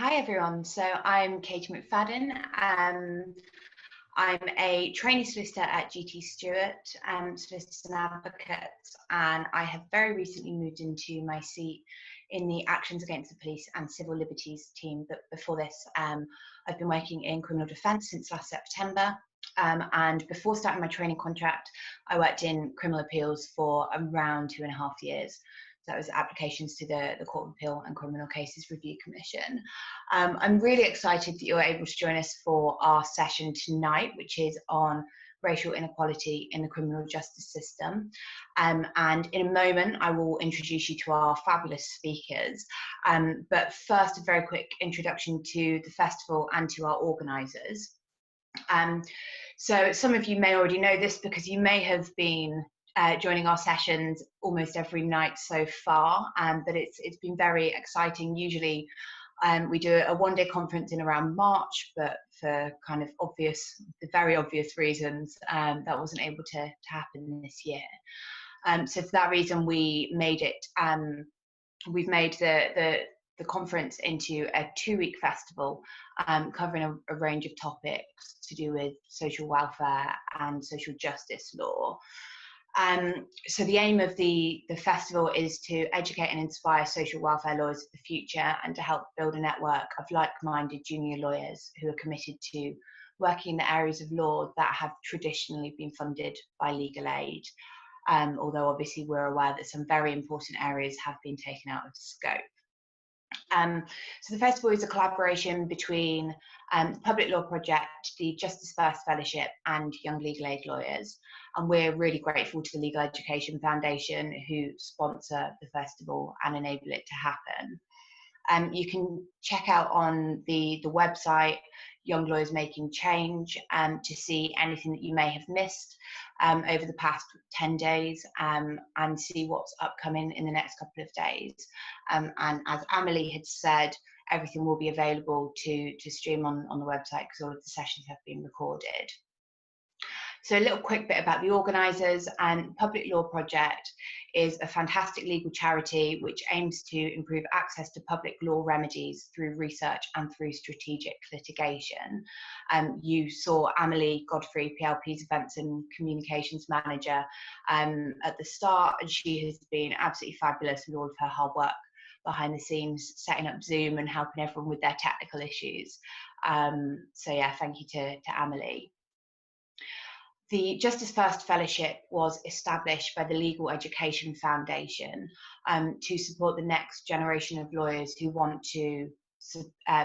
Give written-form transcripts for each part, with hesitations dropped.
Hi everyone, so I'm Katie McFadden. I'm a trainee solicitor at GT Stewart, Solicitors and Advocates, and I have very recently moved into my seat in the Actions Against the Police and Civil Liberties team. But before this, I've been working in criminal defence since last September. And before starting my training contract, I worked in criminal appeals for around 2.5 years. So that was applications to the Court of Appeal and Criminal Cases Review Commission. I'm really excited that you're able to join us for our session tonight, which is on racial inequality in the criminal justice system. And in a moment, I will introduce you to our fabulous speakers. But first, a very quick introduction to the festival and to our organisers. So some of you may already know this because you may have been joining our sessions almost every night so far, but it's been very exciting. Usually we do a one-day conference in around March, but for kind of very obvious reasons, that wasn't able to happen this year. So for that reason, we made it. We've made the conference into a 2-week festival, covering a range of topics to do with social welfare and social justice law. So the aim of the festival is to educate and inspire social welfare lawyers of the future and to help build a network of like-minded junior lawyers who are committed to working in the areas of law that have traditionally been funded by legal aid, although obviously we're aware that some very important areas have been taken out of scope. So the festival is a collaboration between the Public Law Project, the Justice First Fellowship and Young Legal Aid Lawyers, and we're really grateful to the Legal Education Foundation who sponsor the festival and enable it to happen. You can check out on the website Young Lawyers Making Change to see anything that you may have missed over the past 10 days and see what's upcoming in the next couple of days. And as Amelie had said, everything will be available to stream on the website because all of the sessions have been recorded. So a little quick bit about the organisers. Public Law Project is a fantastic legal charity which aims to improve access to public law remedies through research and through strategic litigation. You saw Amelie Godfrey, PLP's Events and Communications Manager, at the start, and she has been absolutely fabulous with all of her hard work behind the scenes, setting up Zoom and helping everyone with their technical issues. So yeah, thank you to Amelie. The Justice First Fellowship was established by the Legal Education Foundation to support the next generation of lawyers who want to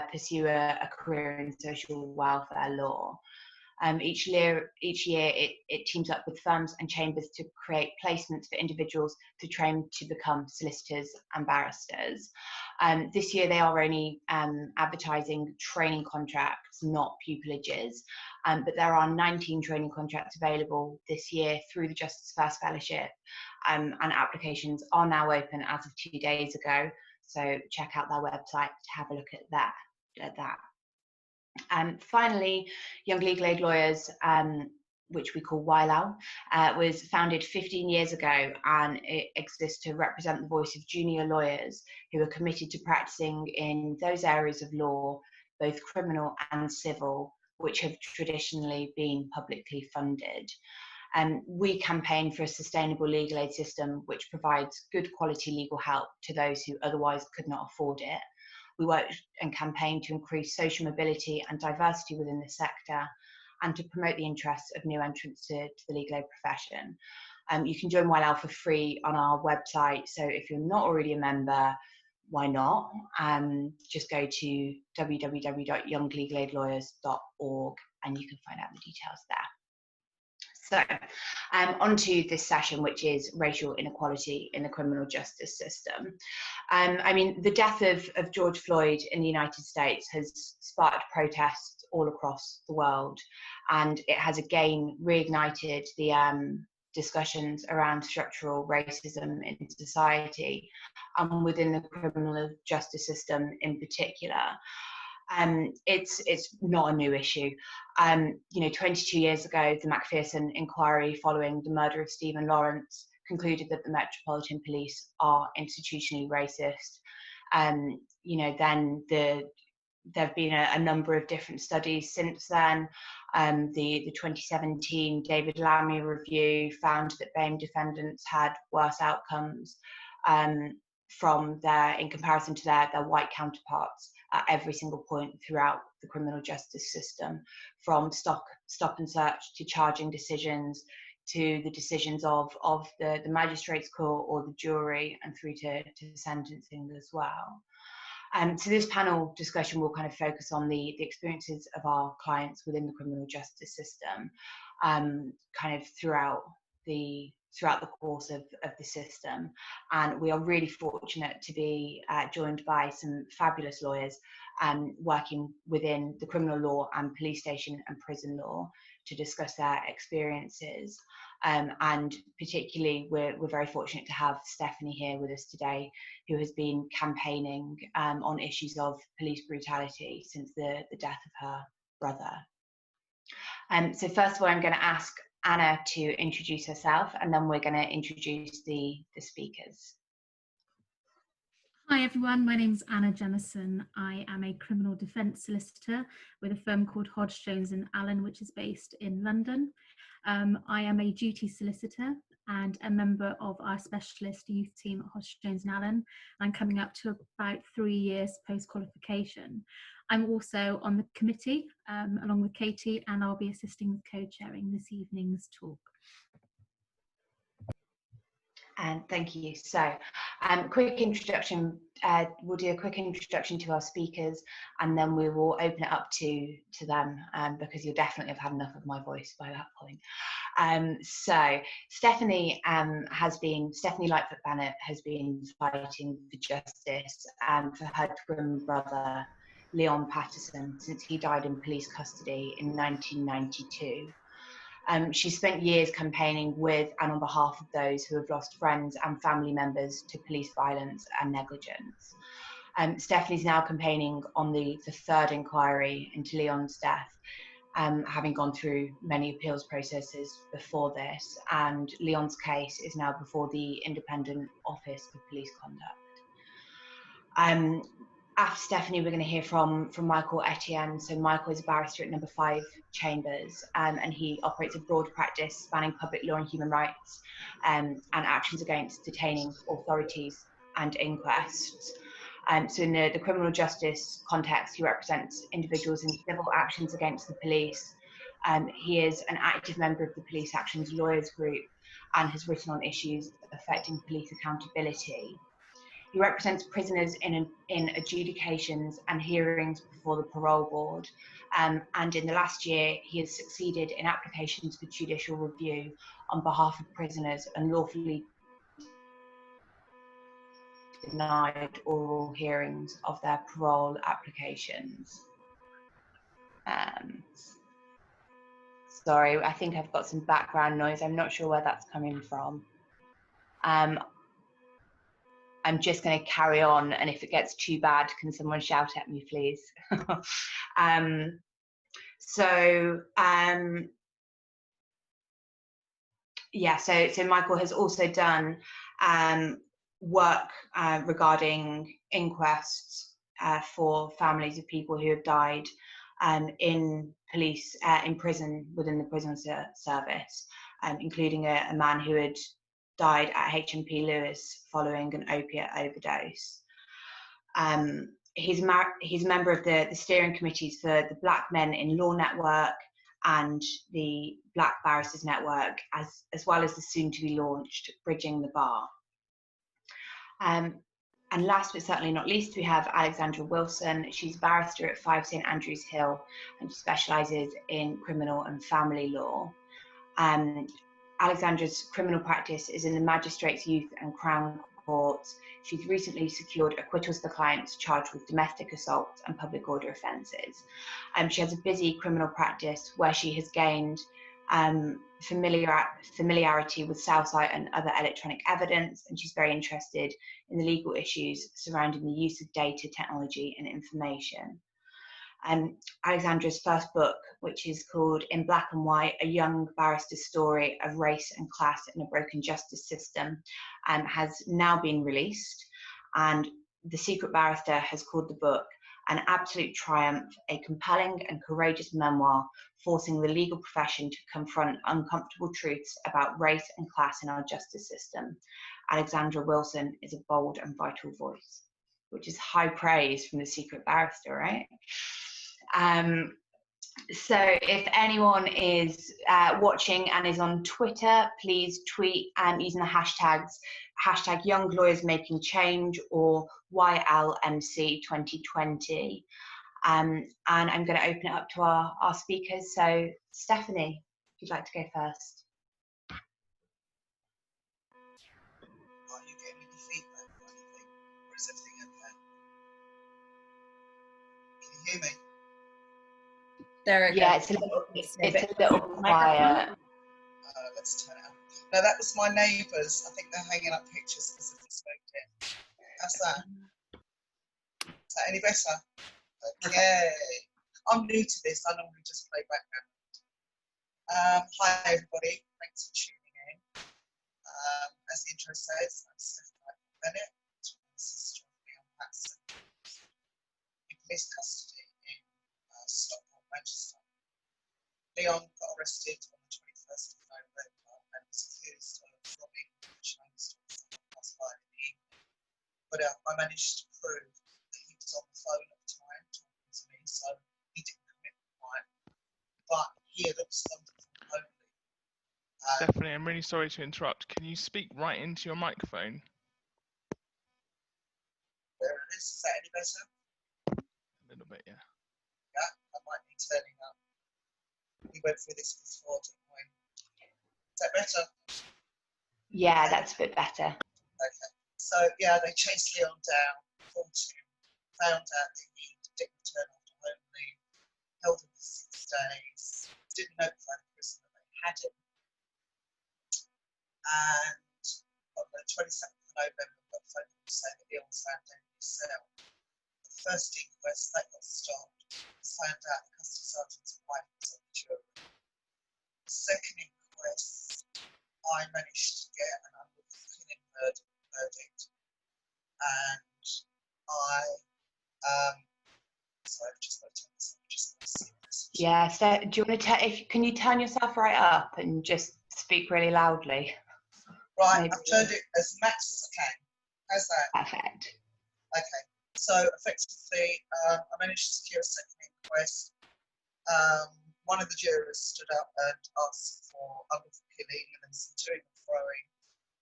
pursue a career in social welfare law. Each year it teams up with firms and chambers to create placements for individuals to train to become solicitors and barristers. This year they are only advertising training contracts, not pupilages, but there are 19 training contracts available this year through the Justice First Fellowship, and applications are now open as of 2 days ago, so check out their website to have a look at that. Finally, Young Legal Aid Lawyers, which we call YLAL, was founded 15 years ago, and it exists to represent the voice of junior lawyers who are committed to practicing in those areas of law, both criminal and civil, which have traditionally been publicly funded. We campaign for a sustainable legal aid system which provides good quality legal help to those who otherwise could not afford it. We work and campaign to increase social mobility and diversity within the sector and to promote the interests of new entrants to the legal aid profession. You can join YLAL for free on our website, so if you're not already a member, why not? Just go to www.younglegalaidlawyers.org and you can find out the details there. So, on to this session, which is racial inequality in the criminal justice system. I mean, the death of George Floyd in the United States has sparked protests all across the world, and it has again reignited the discussions around structural racism in society and within the criminal justice system in particular. It's not a new issue. 22 years ago, the Macpherson inquiry following the murder of Stephen Lawrence concluded that the Metropolitan Police are institutionally racist. Then the there have been a number of different studies since then. The 2017 David Lammy review found that BAME defendants had worse outcomes in comparison to their white counterparts at every single point throughout the criminal justice system, from stop and search to charging decisions, to the decisions of the magistrates court or the jury, and through to sentencing as well. So this panel discussion will kind of focus on the experiences of our clients within the criminal justice system, kind of throughout the course of the system. And we are really fortunate to be joined by some fabulous lawyers working within the criminal law and police station and prison law to discuss their experiences. And particularly, we're very fortunate to have Stephanie here with us today, who has been campaigning on issues of police brutality since the death of her brother. So first of all, I'm going to ask Anna to introduce herself, and then we're going to introduce the speakers. Hi everyone, my name's Anna Jemison. I am a criminal defence solicitor with a firm called Hodge, Jones and Allen, which is based in London. I am a duty solicitor and a member of our specialist youth team at Hodge, Jones and Allen. I'm coming up to about 3 years post-qualification. I'm also on the committee along with Katie, and I'll be assisting with co-chairing this evening's talk. And thank you. So, quick introduction. We'll do a quick introduction to our speakers, and then we will open it up to them, because you'll definitely have had enough of my voice by that point. So, Stephanie Lightfoot Bennett has been fighting for justice for her twin brother, Leon Patterson, since he died in police custody in 1992. She spent years campaigning with and on behalf of those who have lost friends and family members to police violence and negligence. Stephanie's now campaigning on the third inquiry into Leon's death, having gone through many appeals processes before this, and Leon's case is now before the Independent Office for Police Conduct. After Stephanie, we're going to hear from Michael Etienne. So Michael is a barrister at number 5 Chambers, and he operates a broad practice spanning public law and human rights, and actions against detaining authorities and inquests. So in the criminal justice context, he represents individuals in civil actions against the police. He is an active member of the Police Actions Lawyers Group and has written on issues affecting police accountability. He represents prisoners in adjudications and hearings before the parole board, and in the last year he has succeeded in applications for judicial review on behalf of prisoners unlawfully denied oral hearings of their parole applications. Sorry, I think I've got some background noise. I'm not sure where that's coming from. I'm just going to carry on, and if it gets too bad, can someone shout at me, please? Yeah, so Michael has also done work regarding inquests for families of people who have died in prison, within the prison service, including a man who had died at HMP Lewis following an opiate overdose. He's a member of the steering committees for the Black Men in Law Network and the Black Barristers Network, as well as the soon-to-be launched Bridging the Bar. And last but certainly not least, we have Alexandra Wilson. She's a barrister at 5 St Andrews Hill, and she specialises in criminal and family law. Alexandra's criminal practice is in the Magistrates' Youth and Crown Courts. She's recently secured acquittals for clients charged with domestic assault and public order offences. She has a busy criminal practice where she has gained familiarity with cell site and other electronic evidence, and she's very interested in the legal issues surrounding the use of data, technology and information. Alexandra's first book, which is called In Black and White, A Young Barrister's Story of Race and Class in a Broken Justice System, has now been released, and The Secret Barrister has called the book an absolute triumph, a compelling and courageous memoir forcing the legal profession to confront uncomfortable truths about race and class in our justice system. Alexandra Wilson is a bold and vital voice, which is high praise from the secret barrister, right? So if anyone is watching and is on Twitter, please tweet using the hashtag Young Lawyers Making Change or YLMC 2020. And I'm going to open it up to our speakers. So Stephanie, if you'd like to go first. Are you getting any feedback or anything? Or is everything okay? Can you hear me? There we go. Yeah, it's a little quiet. Let's turn it up. No, that was my neighbours. I think they're hanging up pictures because of the smoke in. How's that? Is that any better? Okay. I'm new to this. I normally just play background. Hi, everybody. Thanks for tuning in. As the intro says, I'm Stephanie Bennett, sister of Leon Patson, in police custody in Stockport, Manchester. Leon got arrested on the 21st of November and was accused of robbing Chinese stores past 5 in the evening. But I managed to prove that he was on the phone at the time talking to me, so he didn't commit the crime. But he had absconded from home. Stephanie, I'm really sorry to interrupt. Can you speak right into your microphone? There it is. Is that any better? A little bit, yeah. Yeah, that might be turning up. We went through this before, didn't we? Is that better? Yeah, that's a bit better. Okay. So, yeah, they chased Leon down, called him, found out that he didn't return after home leave, held him for 6 days, didn't notify the prison that they had him. And on the 22nd of November, got a phone call saying that Leon was found dead in his cell. The first inquest, that got stopped, was found out the custody sergeant's wife was on the jury. The second inquest, I managed to get an unlawful killing verdict, and sorry, I've just got to turn this up, just got to see this. Yeah, so do you want to can you turn yourself right up and just speak really loudly? Right, I've turned it as max as I can. How's that? Perfect. Okay, so effectively, I managed to secure a second inquest. One of the jurors stood up and asked for unlawful killing and then some toing and throwing.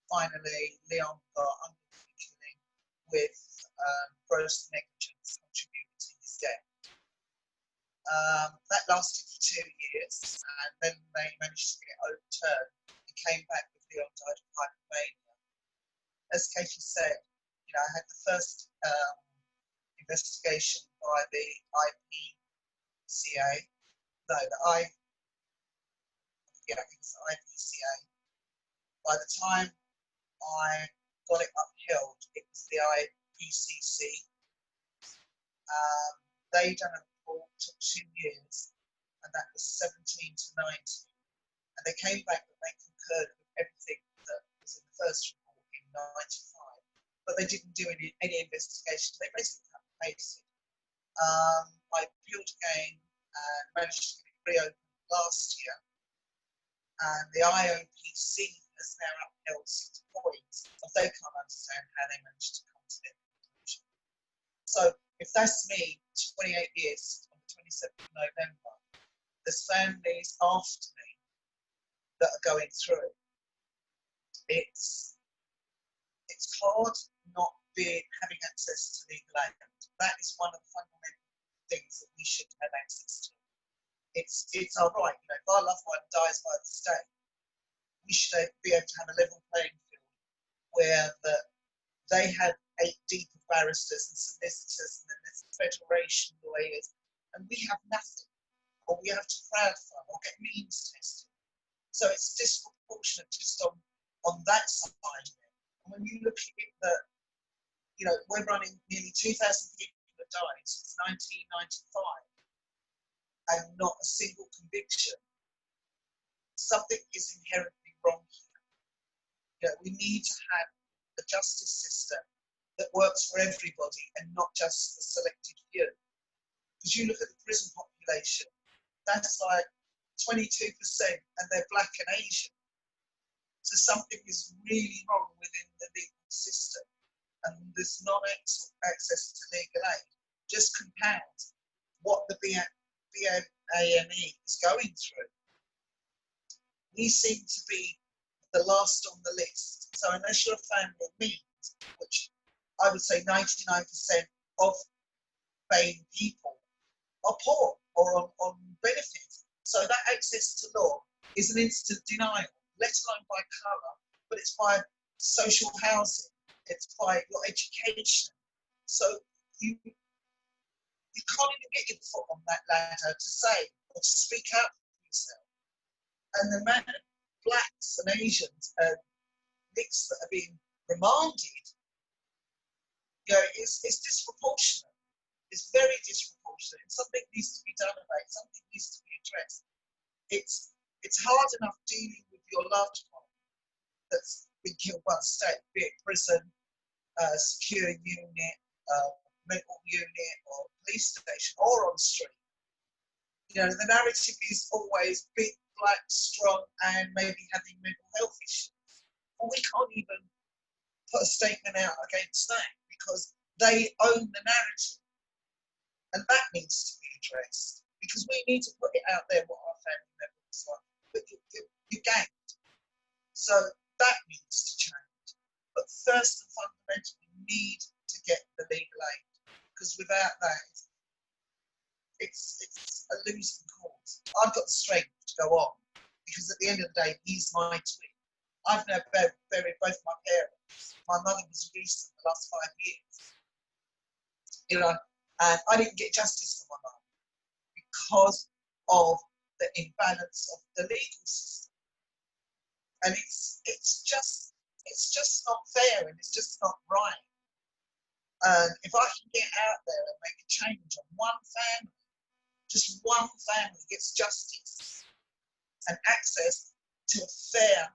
Finally, Leon got unlawful killing with gross negligence contributing to his death. That lasted for 2 years, and then they managed to get it overturned and came back with Leon died of hypomania. As Katie said, I had the first investigation by the IPCA. No, I think it's the IPCA. By the time I got it upheld, it was the IPCC. They done a report, took 2 years, and that was 17 to 19. And they came back that they concurred with everything that was in the first report in 95, but they didn't do any investigation. They basically cut and pasted. I appealed again and managed to get it reopened last year, and the IOPC has now upheld 6 points, but they can't understand how they managed to come to their conclusion. So if that's me, 28 years on the 27th of November, there's families after me that are going through. It's hard not having access to legal aid. That is one of the fundamental things that we should have access to. It's our right. If our loved one dies by the state, we should be able to have a level playing field where they have 8 deep of barristers and solicitors, and then there's federation lawyers, and we have nothing, or we have to crowdfund or get means tested. So it's disproportionate just on that side of it. And when you look at it, that we're running nearly 2,000 people have died since 1995, and not a single conviction. Something is inherently wrong here. We need to have a justice system that works for everybody and not just the selected few. Because you look at the prison population, that's like 22%, and they're black and Asian. So something is really wrong within the legal system, and this non-access to legal aid just compounds what the BAME is going through. We seem to be the last on the list. So unless you're a family of means, which I would say 99% of BAME people are poor or on benefits. So that access to law is an instant denial, let alone by colour, but it's by social housing, it's by your education. So you can't even get your foot on that ladder to say or to speak out for yourself. And the amount of blacks and Asians and mixed that are being remanded, it's disproportionate. It's very disproportionate. And something needs to be done about it. Something needs to be addressed. It's hard enough dealing with your loved one that's been killed by the state, be it prison, secure unit, mental unit, or police station, or on the street. The narrative is always big, black, strong, and maybe having mental health issues. Well, we can't even put a statement out against that because they own the narrative. And that needs to be addressed because we need to put it out there what our family members are like. But you're gagged. So that needs to change. But first and fundamentally, we need to get the legal aid because without that, it's a losing cause. I've got the strength to go on because at the end of the day, he's my twin. I've now buried both my parents. My mother was recent the last 5 years. And I didn't get justice for my mum because of the imbalance of the legal system. And it's just not fair and it's just not right. And if I can get out there and make a change on one family, just one family gets justice and access to a fair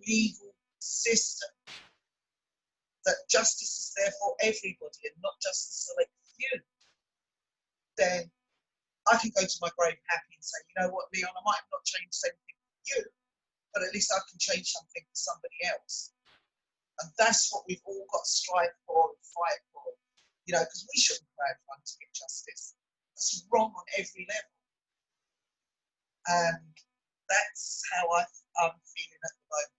legal system, that justice is there for everybody and not just the select few, then I can go to my grave happy and say, you know what, Leon, I might not change anything for you, but at least I can change something for somebody else. And that's what we've all got to strive for and fight for, because we shouldn't crowdfund to get justice. That's wrong on every level. And that's how I'm feeling at the moment.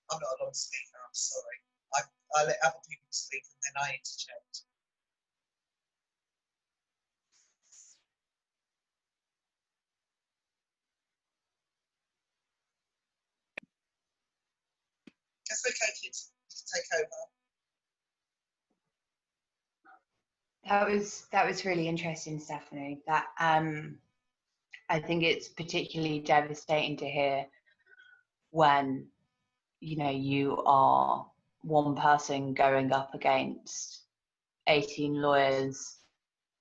I'm not a long speaker, I'm sorry. I let other people speak and then I interject. That's okay, kids. You can take over. That was really interesting, Stephanie. That I think it's particularly devastating to hear when you are one person going up against 18 lawyers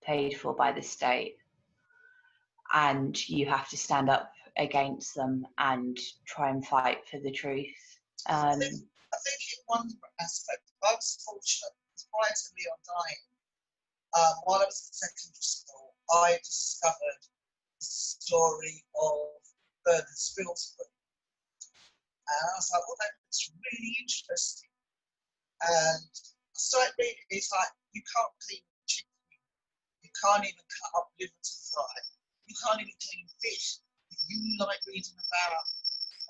paid for by the state, and you have to stand up against them and try and fight for the truth. I think in one aspect, I was fortunate because prior to Leon dying, while I was at secondary school, I discovered the story of Bernard Spilsbury. And I was like, well, that looks really interesting. And I started reading, it's like, you can't clean chicken. You can't even cut up liver to fry. You can't even clean fish. But you like reading about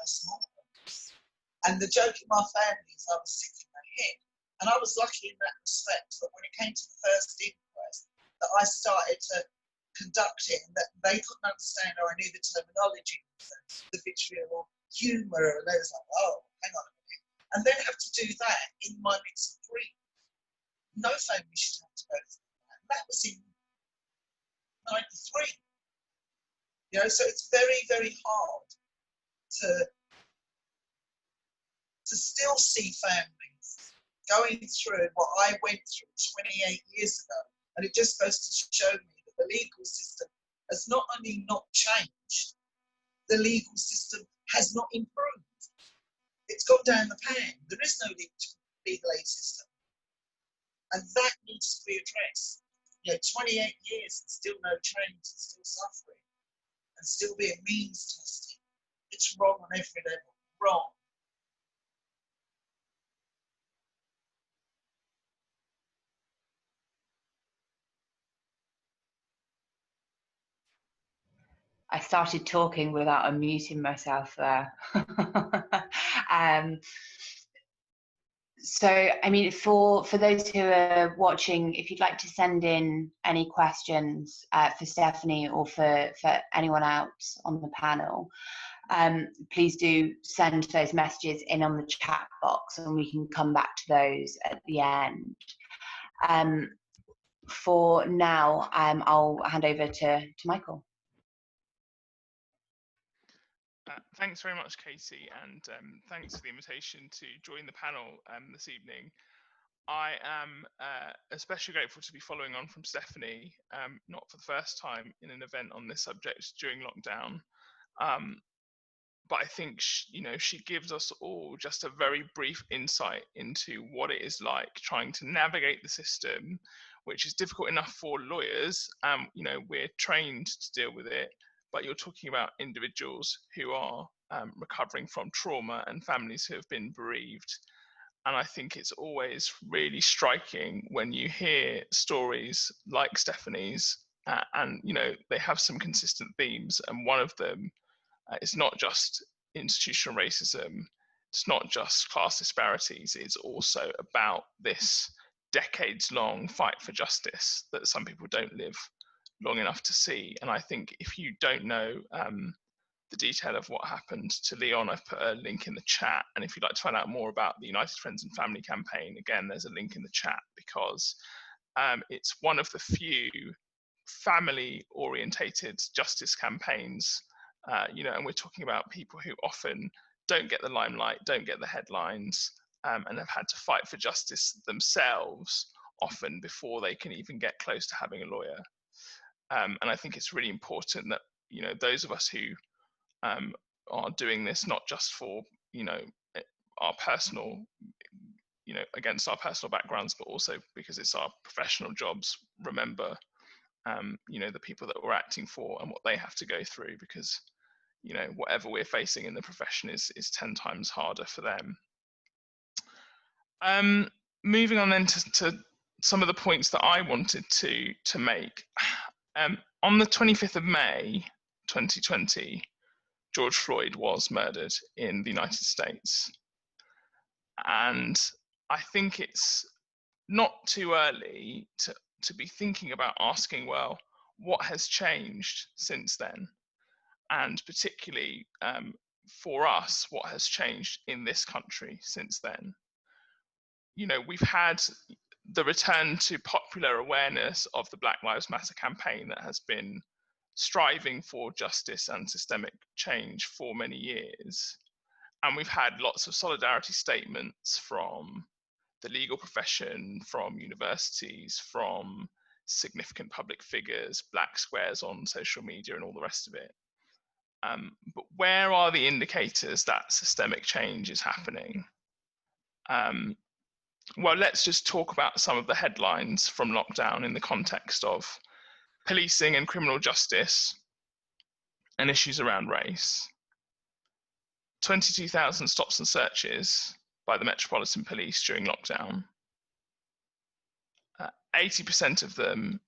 postmortems. And the joke in my family is I was sick in my head. And I was lucky in that respect that when it came to the first inquest, that I started to conduct it and that they couldn't understand or I knew the terminology, the vitriol, humour, and they was like, oh, hang on a minute. And then have to do that in my mix of grief. No family should have to go through that. And that was in 93. So it's very, very hard to still see families going through what I went through 28 years ago. And it just goes to show me that the legal system has not only not changed, the legal system has not improved. It's gone down the pan. There is no legal aid system. And that needs to be addressed. 28 years and still no change, and still suffering, and still being means tested. It's wrong on every level. Wrong. I started talking without unmuting myself there. So, I mean, for those who are watching, if you'd like to send in any questions for Stephanie or for anyone else on the panel, please do send those messages in on the chat box and we can come back to those at the end. For now, I'll hand over to Michael. Thanks very much, Katie, and thanks for the invitation to join the panel this evening. I am especially grateful to be following on from Stephanie, not for the first time in an event on this subject during lockdown, but I think she gives us all just a very brief insight into what it is like trying to navigate the system, which is difficult enough for lawyers. We're trained to deal with it, but you're talking about individuals who are recovering from trauma and families who have been bereaved. And I think it's always really striking when you hear stories like Stephanie's, and they have some consistent themes. And one of them is not just institutional racism, it's not just class disparities, it's also about this decades-long fight for justice that some people don't live long enough to see. And I think if you don't know the detail of what happened to Leon, I've put a link in the chat, and if you'd like to find out more about the United Friends and Family campaign, again, there's a link in the chat, because it's one of the few family orientated justice campaigns, and we're talking about people who often don't get the limelight, don't get the headlines, and have had to fight for justice themselves often before they can even get close to having a lawyer. And I think it's really important that those of us who are doing this not just for our personal against our personal backgrounds, but also because it's our professional jobs, remember the people that we're acting for and what they have to go through, because whatever we're facing in the profession is 10 times harder for them. Moving on then to some of the points that I wanted to make. On the 25th of May 2020, George Floyd was murdered in the United States. And I think it's not too early to be thinking about asking, well, what has changed since then? And particularly for us, what has changed in this country since then? We've had the return to popular awareness of the Black Lives Matter campaign that has been striving for justice and systemic change for many years. And we've had lots of solidarity statements from the legal profession, from universities, from significant public figures, black squares on social media and all the rest of it. But where are the indicators that systemic change is happening? Well, let's just talk about some of the headlines from lockdown in the context of policing and criminal justice and issues around race. 22,000 stops and searches by the Metropolitan Police during lockdown. 80% of them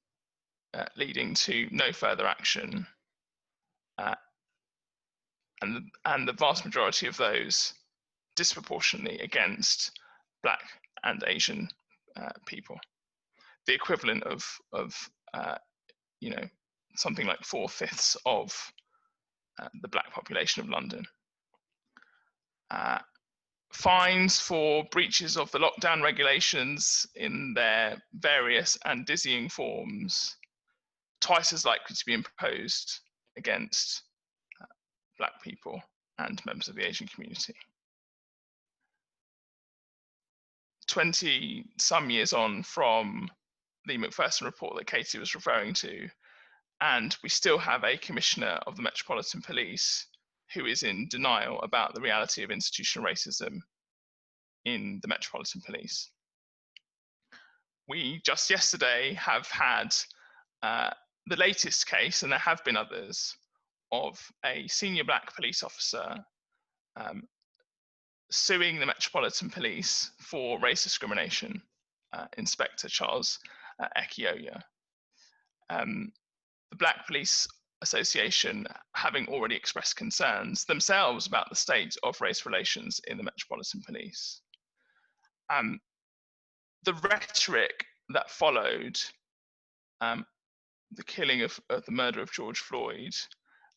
leading to no further action. And the vast majority of those disproportionately against Black and Asian people. The equivalent of something like 4/5 of the Black population of London. Fines for breaches of the lockdown regulations in their various and dizzying forms, twice as likely to be imposed against Black people and members of the Asian community. 20 some years on from the Macpherson report that Katie was referring to, and we still have a commissioner of the Metropolitan Police who is in denial about the reality of institutional racism in the Metropolitan Police. We just yesterday have had the latest case, and there have been others, of a senior black police officer suing the Metropolitan Police for race discrimination, Inspector Charles Ekioya. The Black Police Association having already expressed concerns themselves about the state of race relations in the Metropolitan Police. The rhetoric that followed the killing of the murder of George Floyd,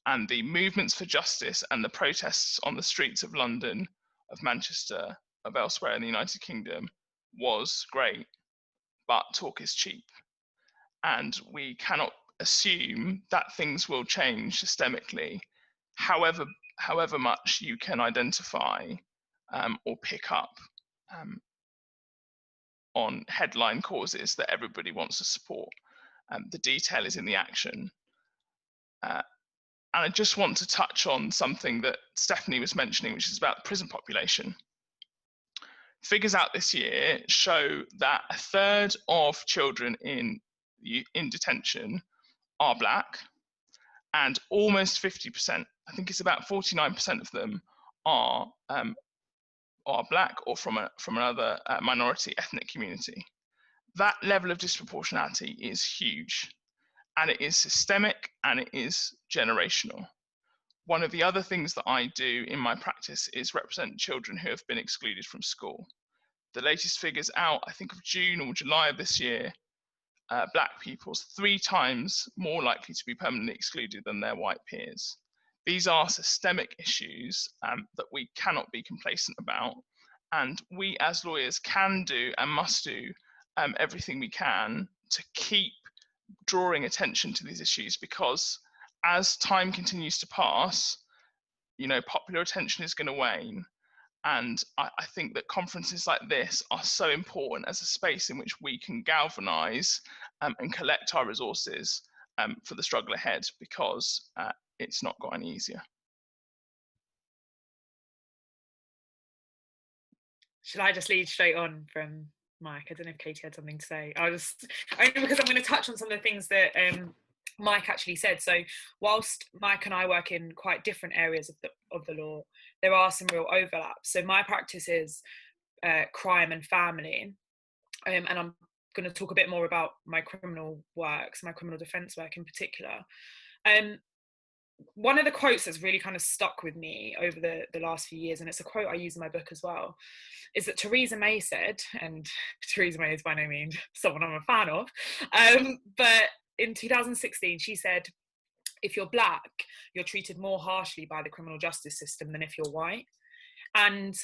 and the movements for justice and the protests on the streets of London, of Manchester, of elsewhere in the United Kingdom was great, but talk is cheap. And we cannot assume that things will change systemically, however much you can identify or pick up on headline causes that everybody wants to support. The detail is in the action. And I just want to touch on something that Stephanie was mentioning, which is about the prison population. Figures out this year show that a third of children in detention are black, and almost 50%, I think it's about 49% of them, are black or from another minority ethnic community. That level of disproportionality is huge, and it is systemic, and it is generational. One of the other things that I do in my practice is represent children who have been excluded from school. The latest figures out, I think of June or July of this year, black people 3 times more likely to be permanently excluded than their white peers. These are systemic issues that we cannot be complacent about, and we as lawyers can do and must do everything we can to keep drawing attention to these issues, because as time continues to pass, popular attention is going to wane. And I think that conferences like this are so important as a space in which we can galvanise and collect our resources for the struggle ahead, because it's not got any easier. Shall I just lead straight on from Mike? I don't know if Katie had something to say. Only because I'm going to touch on some of the things that Mike actually said. So whilst Mike and I work in quite different areas of the law, there are some real overlaps. So my practice is crime and family, and I'm going to talk a bit more about my criminal work, so my criminal defence work in particular. One of the quotes that's really kind of stuck with me over the last few years, and it's a quote I use in my book as well, is that Theresa May said, and Theresa May is by no means someone I'm a fan of, but in 2016 she said, if you're black, you're treated more harshly by the criminal justice system than if you're white. And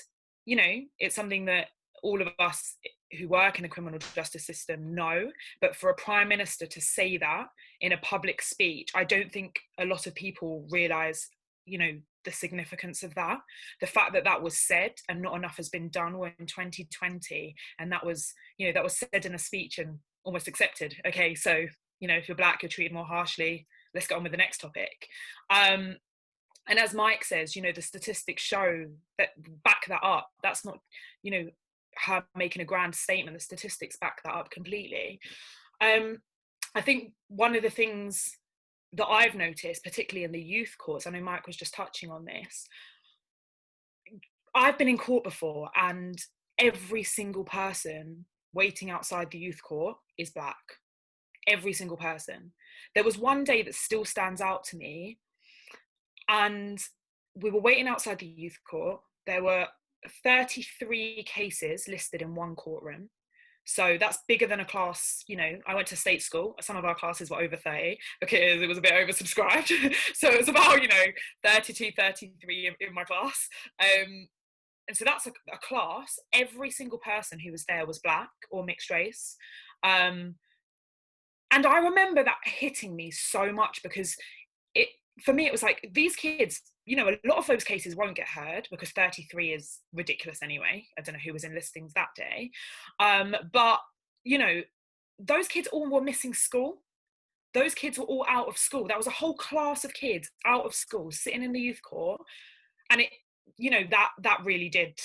it's something that all of us who work in the criminal justice system know, but for a prime minister to say that in a public speech, I don't think a lot of people realise, the significance of that. The fact that that was said and not enough has been done. We're in 2020, and that was said in a speech and almost accepted. Okay, so if you're black, you're treated more harshly. Let's get on with the next topic. And as Mike says, the statistics show that back that up. That's not, her making a grand statement. The statistics back that up completely. I think one of the things that I've noticed, particularly in the youth courts, I know Mike was just touching on this, I've been in court before, and every single person waiting outside the youth court is black. Every single person. There was one day that still stands out to me, and we were waiting outside the youth court. There were 33 cases listed in one courtroom. So that's bigger than a class, I went to state school. Some of our classes were over 30 because it was a bit oversubscribed. So it was about, 32, 33 in my class. And so that's a class. Every single person who was there was black or mixed race. And I remember that hitting me so much, because for me, it was like, these kids, a lot of those cases won't get heard because 33 is ridiculous anyway. I don't know who was in listings that day. But, those kids all were missing school. Those kids were all out of school. That was a whole class of kids out of school, sitting in the youth court. And it, that really did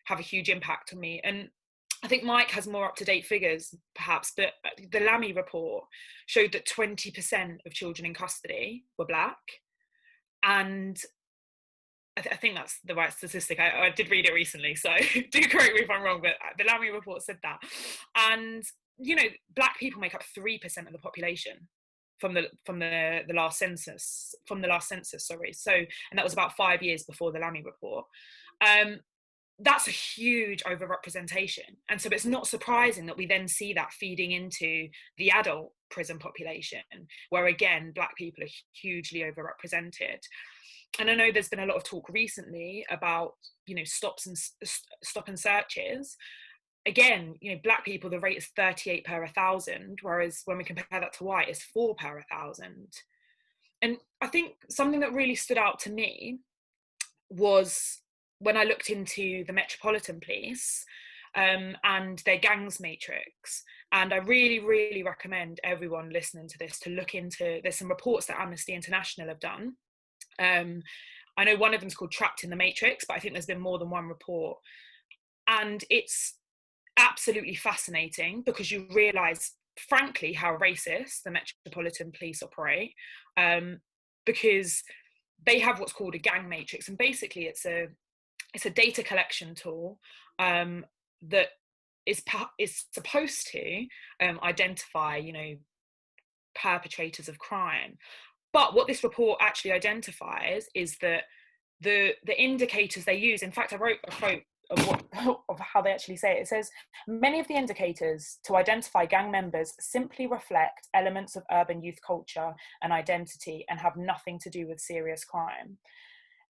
have a huge impact on me. And I think Mike has more up-to-date figures, perhaps, but the Lammy report showed that 20% of children in custody were Black. And I think that's the right statistic. I did read it recently, so do correct me if I'm wrong, but the Lammy report said that. And, you know, Black people make up 3% of the population from the last census, sorry. So, and that was about 5 years before the Lammy report. That's a huge overrepresentation. And so it's not surprising that we then see that feeding into the adult prison population, where again, Black people are hugely overrepresented. And I know there's been a lot of talk recently about, you know, stop and searches. Again, you know, Black people, the rate is 38 per 1,000, whereas when we compare that to white, it's 4 per 1,000. And I think something that really stood out to me was when I looked into the Metropolitan Police and their gangs matrix. And I really, really recommend everyone listening to this to look into, there's some reports that Amnesty International have done. I know one of them's called Trapped in the Matrix, but I think there's been more than one report. And it's absolutely fascinating because you realise, frankly, how racist the Metropolitan Police operate, because they have what's called a gang matrix. And basically it's a data collection tool that is supposed to identify, you know, perpetrators of crime. But what this report actually identifies is that the indicators they use, in fact, I wrote a quote of how they actually say it. It says, many of the indicators to identify gang members simply reflect elements of urban youth culture and identity and have nothing to do with serious crime.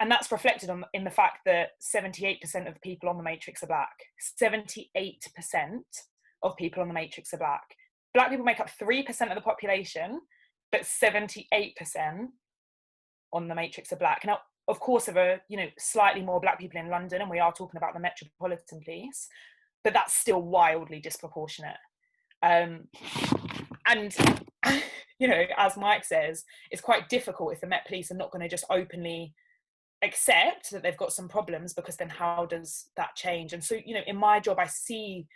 And that's reflected in the fact that 78% of the people on the matrix are Black. 78% of people on the matrix are Black. Black people make up 3% of the population, but 78% on the matrix are Black. Now, of course, there are, you know, slightly more Black people in London, and we are talking about the Metropolitan Police, but that's still wildly disproportionate. And, you know, as Mike says, it's quite difficult if the Met Police are not going to just openly accept that they've got some problems, because then how does that change? And so, you know, in my job, I see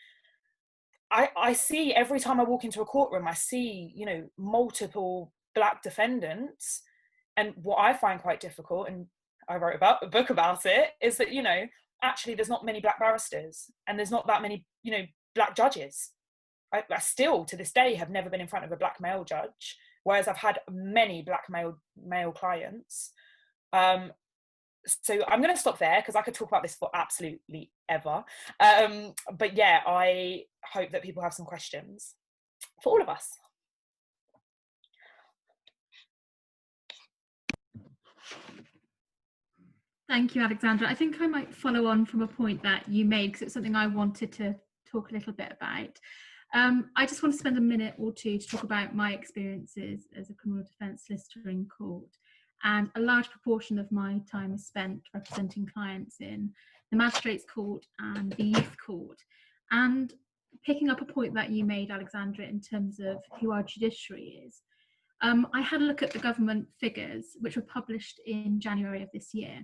every time I walk into a courtroom, I see, you know, multiple Black defendants. And what I find quite difficult, and I wrote a book about it, is that, you know, actually there's not many Black barristers and there's not that many, you know, Black judges. I still, to this day, have never been in front of a Black male judge, whereas I've had many Black male clients. So I'm going to stop there because I could talk about this for absolutely ever. But yeah, I hope that people have some questions for all of us. Thank you, Alexandra. I think I might follow on from a point that you made, because it's something I wanted to talk a little bit about. I just want to spend a minute or two to talk about my experiences as a criminal defence solicitor in court. And a large proportion of my time is spent representing clients in the Magistrates Court and the Youth Court. And picking up a point that you made, Alexandra, in terms of who our judiciary is, I had a look at the government figures, which were published in January of this year.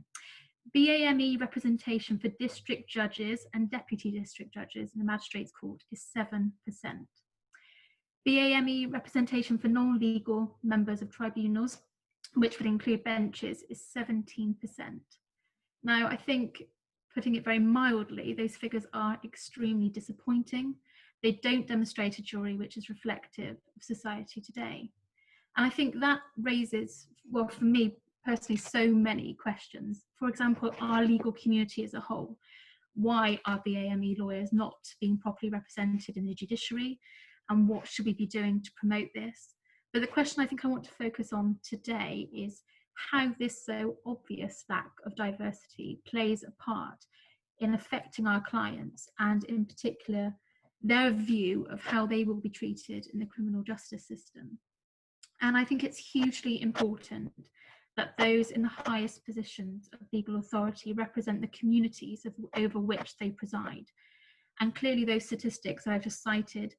BAME representation for district judges and deputy district judges in the Magistrates Court is 7%. BAME representation for non-legal members of tribunals, which would include benches, is 17%. Now, I think, putting it very mildly, those figures are extremely disappointing. They don't demonstrate a jury which is reflective of society today. And I think that raises, well, for me personally, so many questions. For example, our legal community as a whole. Why are BAME lawyers not being properly represented in the judiciary? And what should we be doing to promote this? But the question I think I want to focus on today is how this so obvious lack of diversity plays a part in affecting our clients, and in particular, their view of how they will be treated in the criminal justice system. And I think it's hugely important that those in the highest positions of legal authority represent the communities over which they preside. And clearly those statistics I've just cited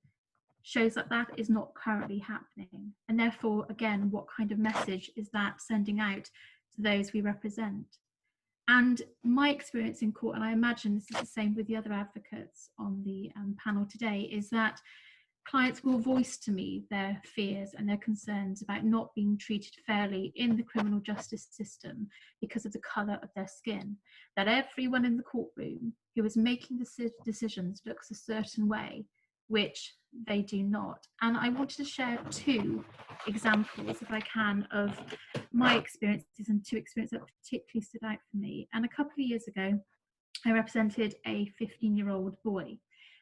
shows that that is not currently happening. And therefore, again, what kind of message is that sending out to those we represent? And my experience in court, and I imagine this is the same with the other advocates on the panel today, is that clients will voice to me their fears and their concerns about not being treated fairly in the criminal justice system because of the colour of their skin. That everyone in the courtroom who is making the decisions looks a certain way, which they do not. And I wanted to share 2 examples, if I can, of my experiences, and 2 experiences that particularly stood out for me. And a couple of years ago, I represented a 15-year-old boy,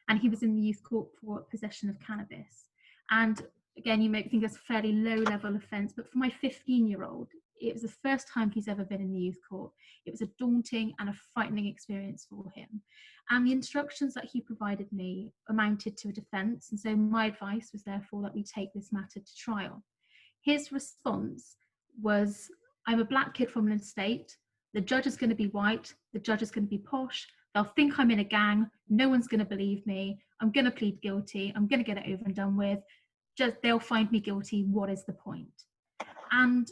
and he was in the youth court for possession of cannabis. And again, you may think that's a fairly low-level offence, but for my 15-year-old, it was the first time he's ever been in the youth court. It was a daunting and a frightening experience for him. And the instructions that he provided me amounted to a defence, and so my advice was therefore that we take this matter to trial. His response was, I'm a black kid from an estate, the judge is going to be white, the judge is going to be posh, they'll think I'm in a gang, no one's going to believe me, I'm going to plead guilty, I'm going to get it over and done with, just they'll find me guilty, what is the point? And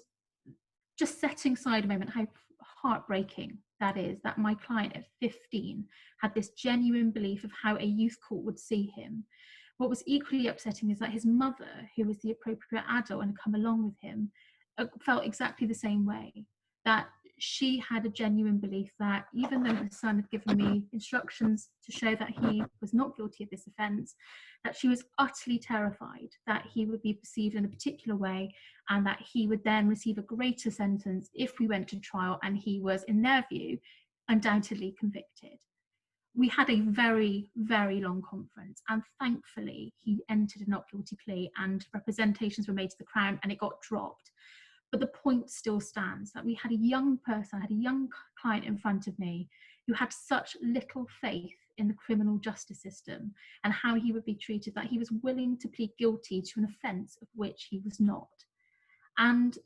just setting aside a moment how heartbreaking that is, that my client at 15 had this genuine belief of how a youth court would see him. What was equally upsetting is that his mother, who was the appropriate adult and had come along with him, felt exactly the same way, that she had a genuine belief that even though her son had given me instructions to show that he was not guilty of this offence, that she was utterly terrified that he would be perceived in a particular way and that he would then receive a greater sentence if we went to trial and he was, in their view, undoubtedly convicted. We had a very, very long conference, and thankfully he entered a not guilty plea and representations were made to the Crown and it got dropped. But the point still stands that we had a young person, I had a young client in front of me who had such little faith in the criminal justice system and how he would be treated that he was willing to plead guilty to an offence of which he was not. And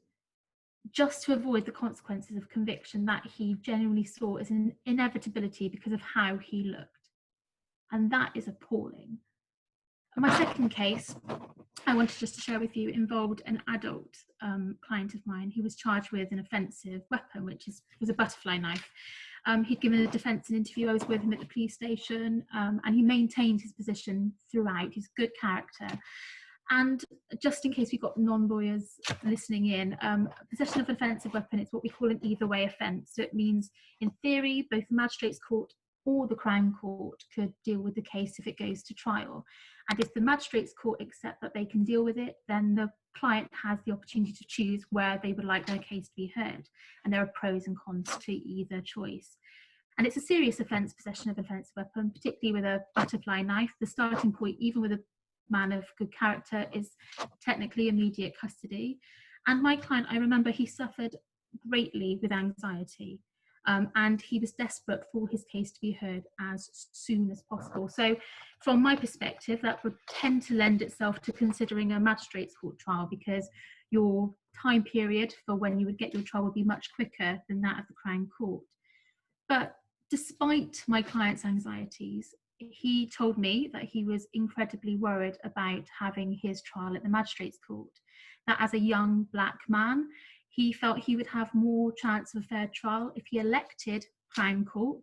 just to avoid the consequences of conviction that he genuinely saw as an inevitability because of how he looked. And that is appalling. My second case I wanted just to share with you involved an adult client of mine who was charged with an offensive weapon, which was a butterfly knife. He'd given a defence an interview. I was with him at the police station, and he maintained his position throughout. He's good character. And just in case we've got non-lawyers listening in, possession of an offensive weapon, it's what we call an either way offence. So it means, in theory, both the magistrate's court or the Crown Court could deal with the case if it goes to trial. And if the magistrate's court accept that they can deal with it, then the client has the opportunity to choose where they would like their case to be heard. And there are pros and cons to either choice. And it's a serious offence, possession of an offensive weapon, particularly with a butterfly knife. The starting point, even with a man of good character, is technically immediate custody. And my client, I remember he suffered greatly with anxiety. And he was desperate for his case to be heard as soon as possible. So from my perspective, that would tend to lend itself to considering a magistrate's court trial, because your time period for when you would get your trial would be much quicker than that of the Crown Court. But despite my client's anxieties, he told me that he was incredibly worried about having his trial at the magistrate's court, that as a young black man, he felt he would have more chance of a fair trial if he elected Crown Court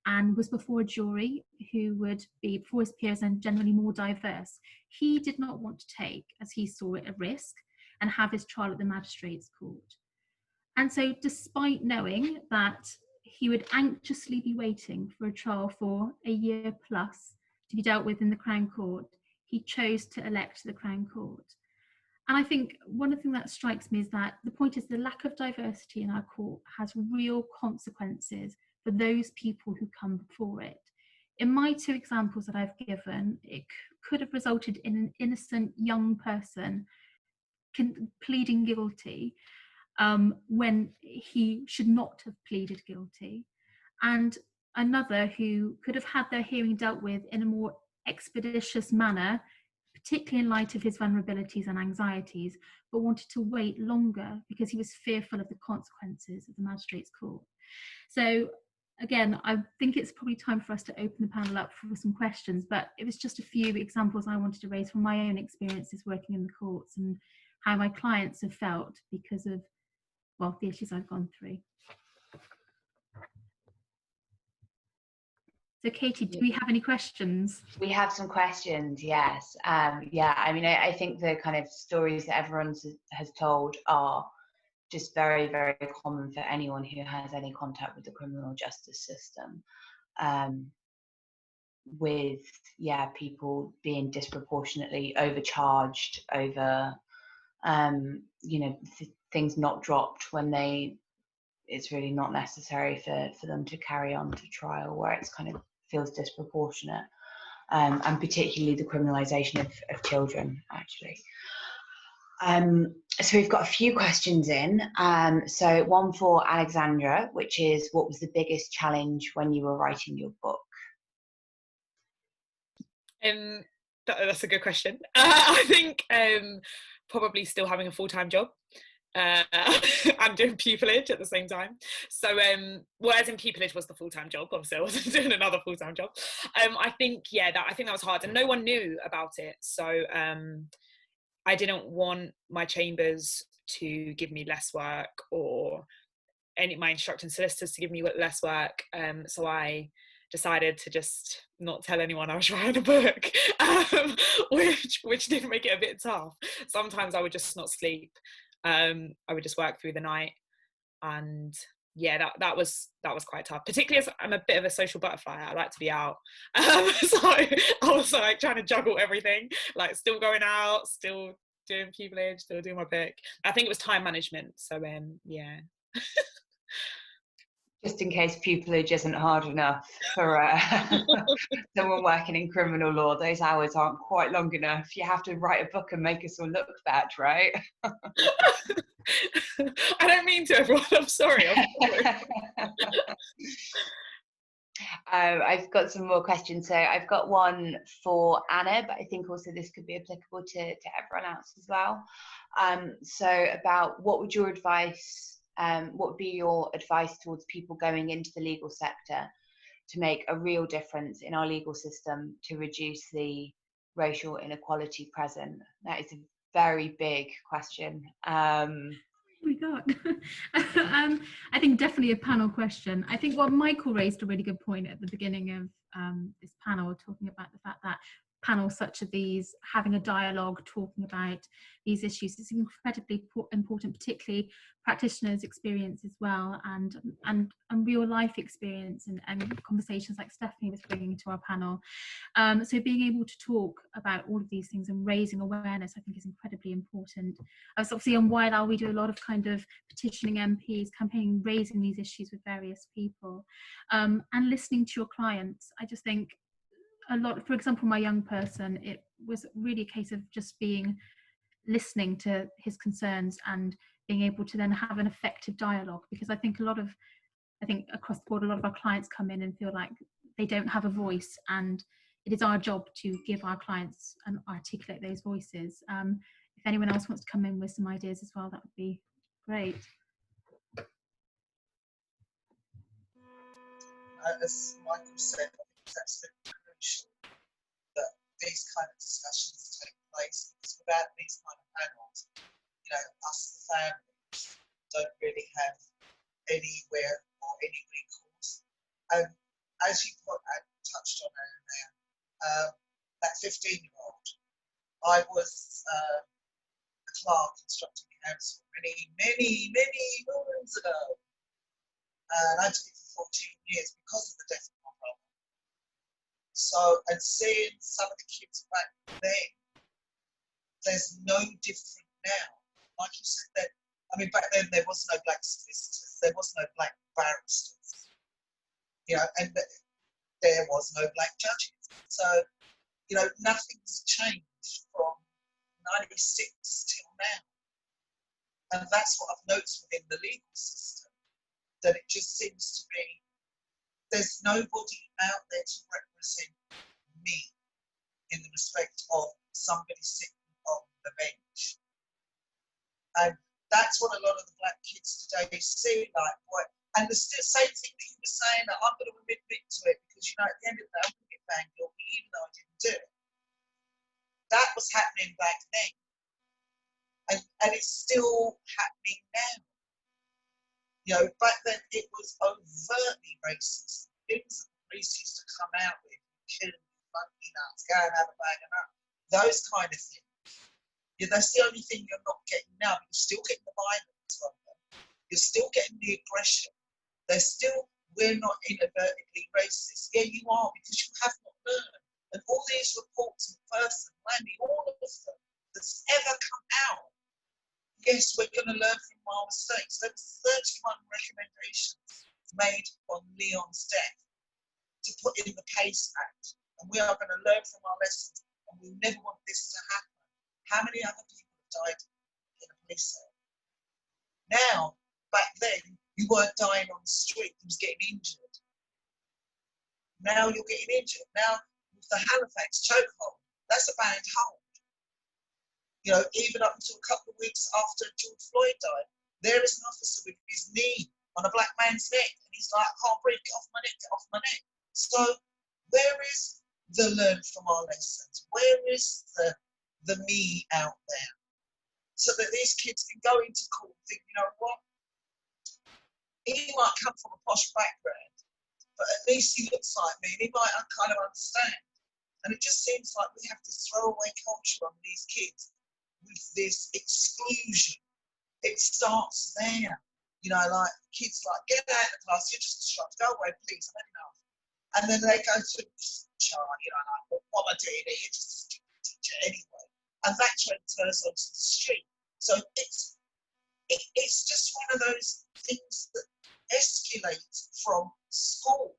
and was before a jury who would be before his peers and generally more diverse. He did not want to take, as he saw it, a risk and have his trial at the magistrate's court. And so despite knowing that he would anxiously be waiting for a trial for a year plus to be dealt with in the Crown Court, he chose to elect the Crown Court. And I think one of the things that strikes me is that the point is the lack of diversity in our court has real consequences for those people who come before it. In my 2 examples that I've given, it could have resulted in an innocent young person pleading guilty when he should not have pleaded guilty, and another who could have had their hearing dealt with in a more expeditious manner, particularly in light of his vulnerabilities and anxieties, but wanted to wait longer because he was fearful of the consequences of the magistrate's court. So again, I think it's probably time for us to open the panel up for some questions, but it was just a few examples I wanted to raise from my own experiences working in the courts and how my clients have felt because of, well, the issues I've gone through. So Katie, do we have any questions? We have some questions, yes. Yeah, I mean, I think the kind of stories that everyone has told are just very, very common for anyone who has any contact with the criminal justice system. With, yeah, people being disproportionately overcharged over, you know, things not dropped when it's really not necessary for them to carry on to trial, where it's kind of feels disproportionate, and particularly the criminalisation of children, actually. So we've got a few questions in. So one for Alexandra, which is, what was the biggest challenge when you were writing your book? That's a good question. I think probably still having a full-time job. And doing pupillage at the same time. So whereas in pupillage was the full-time job, obviously I wasn't doing another full-time job. I think that was hard, and no one knew about it. So I didn't want my chambers to give me less work, or my instructing solicitors to give me less work. So I decided to just not tell anyone I was writing a book, which did make it a bit tough. Sometimes I would just not sleep. I would just work through the night, and yeah, that was quite tough, particularly as I'm a bit of a social butterfly. I like to be out, so I was like trying to juggle everything, like still going out, still doing pupillage, still doing my book. I think it was time management. So yeah. Just in case pupillage isn't hard enough for someone working in criminal law, those hours aren't quite long enough. You have to write a book and make us all look bad, right? I don't mean to, everyone. I'm sorry. I've got some more questions. So I've got one for Anna, but I think also this could be applicable to everyone else as well. So about what would be your advice towards people going into the legal sector to make a real difference in our legal system to reduce the racial inequality present? That is a very big question. We got I think definitely a panel question. I think what Michael raised a really good point at the beginning of this panel, talking about the fact that panels such as these, having a dialogue, talking about these issues is incredibly important, particularly practitioners' experience as well, and real life experience and conversations like Stephanie was bringing to our panel. So being able to talk about all of these things and raising awareness, I think, is incredibly important. As obviously on YLAL, we do a lot of kind of petitioning MPs, campaigning, raising these issues with various people, and listening to your clients. I just think a lot, for example, my young person, it was really a case of just listening to his concerns and being able to then have an effective dialogue, because I think across the board, a lot of our clients come in and feel like they don't have a voice, and it is our job to give our clients and articulate those voices. If anyone else wants to come in with some ideas as well, that would be great. As Michael said, I think it's absolutely crucial that these kind of discussions take place, because without these kind of panels, us, the families, don't really have anywhere or any recourse. And as you touched on earlier, that 15-year-old, I was a clerk instructing counsel many moons ago. And I did it for 14 years because of the death of my brother. So, and seeing some of the kids back then, there's no different now. Like you said, back then there was no black solicitors, there was no black barristers, and there was no black judges. So, nothing's changed from 96 till now. And that's what I've noticed within the legal system, that it just seems to be there's nobody out there to represent me in the respect of somebody sitting on the bench. And that's what a lot of the black kids today see, and the same thing that you were saying, that I'm going to admit to it, because at the end of the day, I'm going to get banged guilty even though I didn't do it. That was happening back then. And it's still happening now. Back then it was overtly racist. Things that the police used to come out with, kill them, funky nuts, go and have a bag of nuts, those kind of things. Yeah, that's the only thing you're not getting now, but you're still getting the violence from them. You're still getting the aggression. They're still, we're not inadvertently racist. Yeah, you are, because you have not learned. And all these reports, McPherson, Landy, all of them that's ever come out, yes, we're going to learn from our mistakes. There were 31 recommendations made on Leon's death to put in the PACE Act. And we are going to learn from our lessons. And we never want this to happen. How many other people have died in a police cell? Now, back then, you weren't dying on the street. You was getting injured. Now you're getting injured. Now, with the Halifax chokehold, that's a banned hold. You know, even up until a couple of weeks after George Floyd died, there is an officer with his knee on a black man's neck, and he's like, I can't breathe, get off my neck, get off my neck. So where is the learn from our lessons? Where is the me out there? So that these kids can go into court and think, you know what? He might come from a posh background, but at least he looks like me, and he might kind of understand. And it just seems like we have this throwaway culture on these kids with this exclusion. It starts there. You know, like kids like, get out of the class, you're just a shot, go away, please, I've had enough. And then they go to child, you know, like, what am I doing here? You're just a teacher anyway. And that transfers onto the street. So it's just one of those things that escalate from school.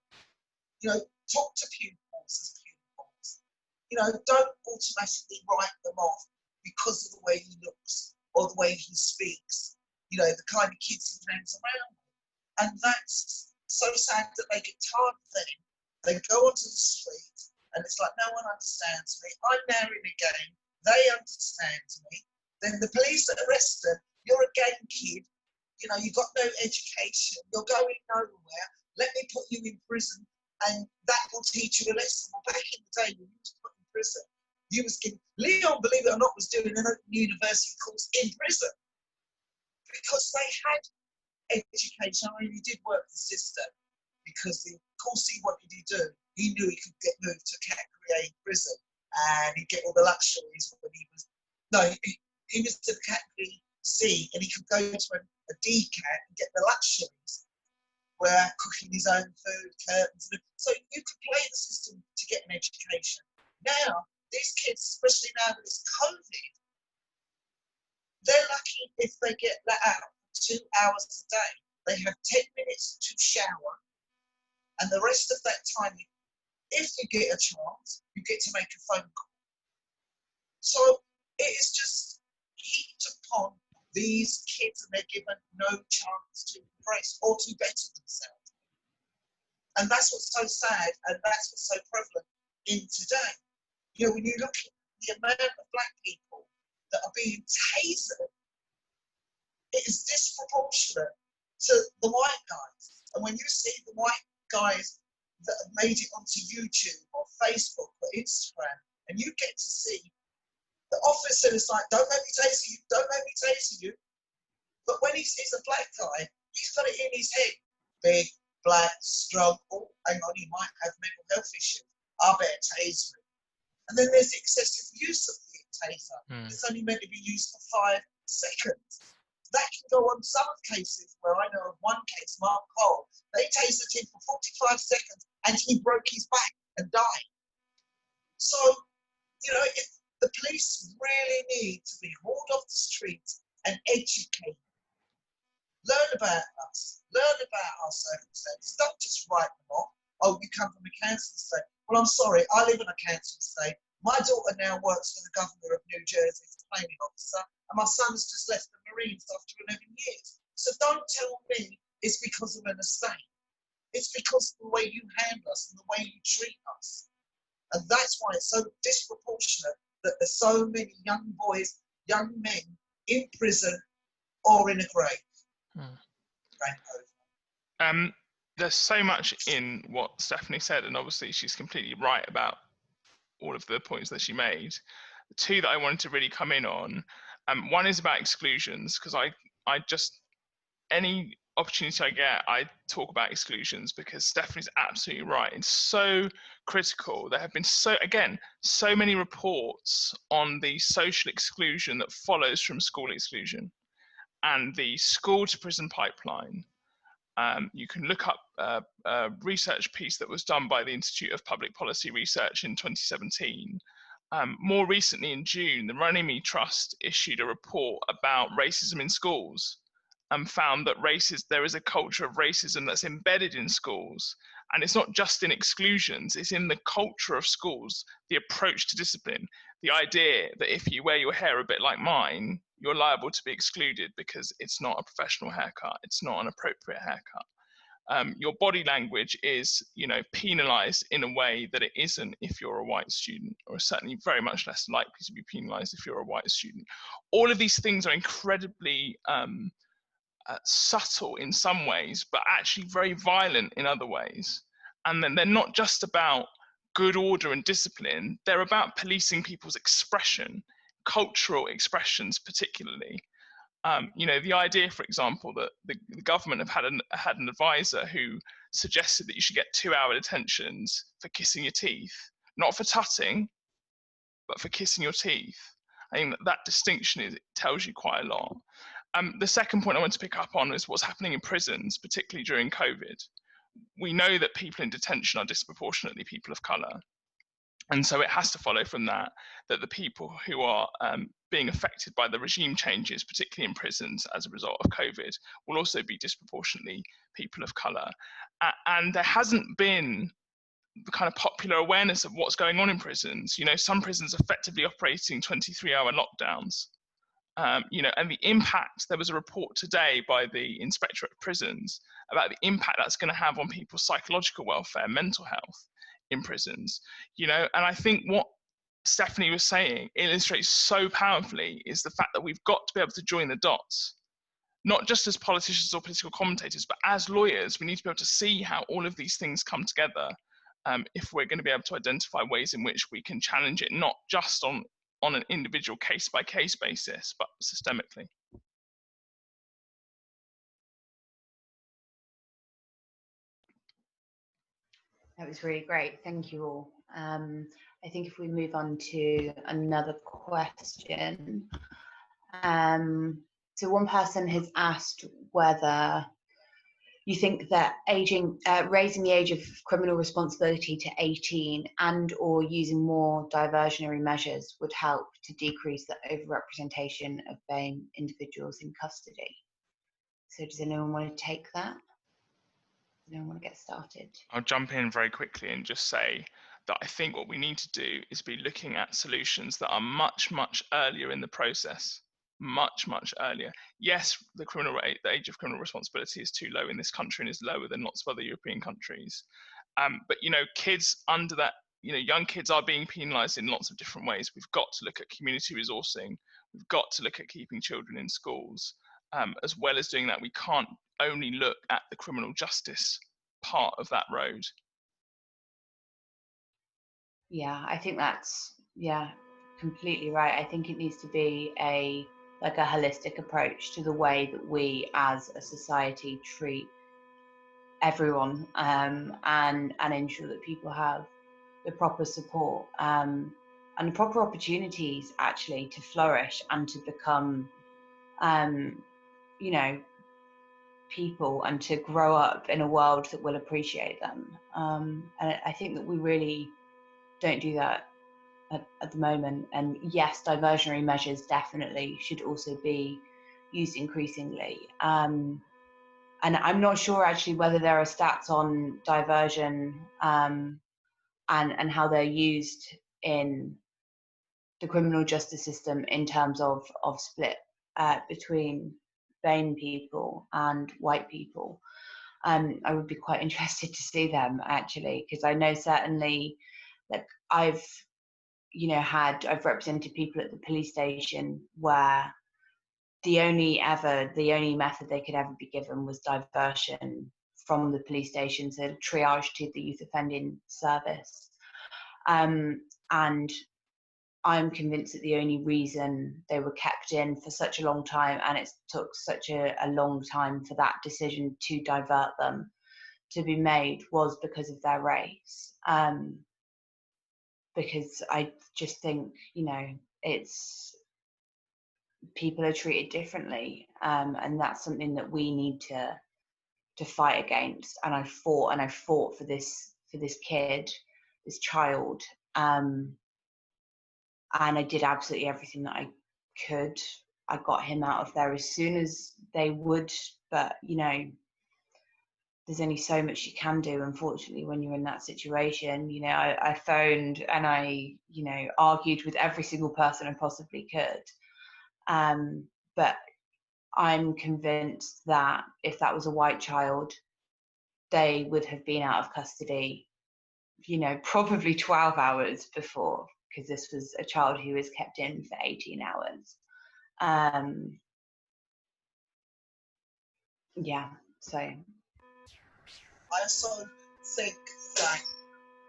You know, talk to pupils as pupils. You know, don't automatically write them off because of the way he looks or the way he speaks. You know, the kind of kids he hangs around with. And that's so sad that they get tired of them. They go onto the street and it's like, no one understands me. I'm now in a game. They understand me. Then the police arrest them. You're a gang kid. You know, you've got no education. You're going nowhere. Let me put you in prison and that will teach you a lesson. Well, back in the day when you was put in prison, you was given, Leon, believe it or not, was doing an open university course in prison because they had education. I mean, he did work the system because the course he wanted to do, he knew he could get moved to category A prison and he'd get all the luxuries when he was, he was to category C and he could go to a D cat and get the luxuries where cooking his own food, curtains. So you could play the system to get an education. Now, these kids, especially now with this COVID, they're lucky if they get let out 2 hours a day. They have 10 minutes to shower, and the rest of that time, if you get a chance, you get to make a phone call. So it is just heaped upon these kids, and they're given no chance to embrace or to better themselves. And that's what's so sad, and that's what's so prevalent in today. You know, when you look at the amount of black people that are being tasered, it is disproportionate to the white guys. And when you see the white guys that have made it onto YouTube or Facebook or Instagram, and you get to see the officer is like, don't let me taser you, don't let me taser you. But when he sees a black guy, he's got it in his head. Big, black, strong, oh, hang on, he might have mental health issues. I better taser him. And then there's the excessive use of the taser. It's only meant to be used for 5 seconds. That can go on some cases where I know of one case, Mark Cole, they tasered him for 45 seconds and he broke his back and died. So, you know, the police really need to be hauled off the streets and educated. Learn about us. Learn about our circumstances. Don't just write them off. Oh, you come from a council estate. Well, I'm sorry, I live in a council estate. My daughter now works for the governor of New Jersey as a planning officer, and my son's just left the Marines after 11 years. So don't tell me it's because of an estate. It's because of the way you handle us and the way you treat us. And that's why it's so disproportionate that there's so many young boys, young men in prison or in a grave. There's so much in what Stephanie said, and obviously she's completely right about all of the points that she made. The two that I wanted to really come in on, one is about exclusions, because I just, any opportunity I get, I talk about exclusions, because Stephanie's absolutely right. It's so critical. There have been so many reports on the social exclusion that follows from school exclusion and the school to prison pipeline. You can look up a research piece that was done by the Institute of Public Policy Research in 2017. More recently, in June, the Runnymede Trust issued a report about racism in schools and found that there is a culture of racism that's embedded in schools. And it's not just in exclusions, it's in the culture of schools, the approach to discipline, the idea that if you wear your hair a bit like mine, you're liable to be excluded because it's not a professional haircut, it's not an appropriate haircut. Your body language is, penalized in a way that it isn't if you're a white student, or certainly very much less likely to be penalized if you're a white student. All of these things are incredibly subtle in some ways, but actually very violent in other ways. And then they're not just about good order and discipline, they're about policing people's expression, cultural expressions particularly. The idea, for example, that the government have had an advisor who suggested that you should get 2-hour detentions for kissing your teeth, not for tutting, but for kissing your teeth. I think that distinction tells you quite a lot. The second point I want to pick up on is what's happening in prisons, particularly during COVID. We know that people in detention are disproportionately people of colour. And so it has to follow from that the people who are being affected by the regime changes, particularly in prisons as a result of COVID, will also be disproportionately people of colour. And there hasn't been the kind of popular awareness of what's going on in prisons. Some prisons effectively operating 23-hour lockdowns. And the impact, there was a report today by the Inspectorate of Prisons about the impact that's going to have on people's psychological welfare, mental health in prisons, and I think what Stephanie was saying illustrates so powerfully is the fact that we've got to be able to join the dots, not just as politicians or political commentators, but as lawyers. We need to be able to see how all of these things come together if we're going to be able to identify ways in which we can challenge it, not just on an individual case-by-case basis, but systemically. That was really great. Thank you all. I think if we move on to another question. So one person has asked whether you think that raising the age of criminal responsibility to 18 and or using more diversionary measures would help to decrease the overrepresentation of BAME individuals in custody. So does anyone want to take that? Does anyone want to get started? I'll jump in very quickly and just say that I think what we need to do is be looking at solutions that are much, much earlier in the process. Much, much earlier. Yes, the age of criminal responsibility is too low in this country and is lower than lots of other European countries. But kids under that, young kids are being penalised in lots of different ways. We've got to look at community resourcing. We've got to look at keeping children in schools. As well as doing that, we can't only look at the criminal justice part of that road. Yeah, I think that's completely right. I think it needs to be a holistic approach to the way that we as a society treat everyone, and ensure that people have the proper support and the proper opportunities actually to flourish and to become people and to grow up in a world that will appreciate them. And I think that we really don't do that at the moment. And yes, diversionary measures definitely should also be used increasingly. And I'm not sure actually whether there are stats on diversion and how they're used in the criminal justice system in terms of split between BAME people and white people. I would be quite interested to see them actually, because I know certainly I've represented people at the police station where the only method they could ever be given was diversion from the police station, so triage to the youth offending service. And I'm convinced that the only reason they were kept in for such a long time, and it took such a long time for that decision to divert them to be made, was because of their race. Because I just think, it's, people are treated differently, and that's something that we need to fight against. And I fought for this kid, this child, and I did absolutely everything that I could. I got him out of there as soon as they would, but there's only so much you can do, unfortunately, when you're in that situation. I phoned and I argued with every single person I possibly could, but I'm convinced that if that was a white child, they would have been out of custody, probably 12 hours before, because this was a child who was kept in for 18 hours. So. I also think that,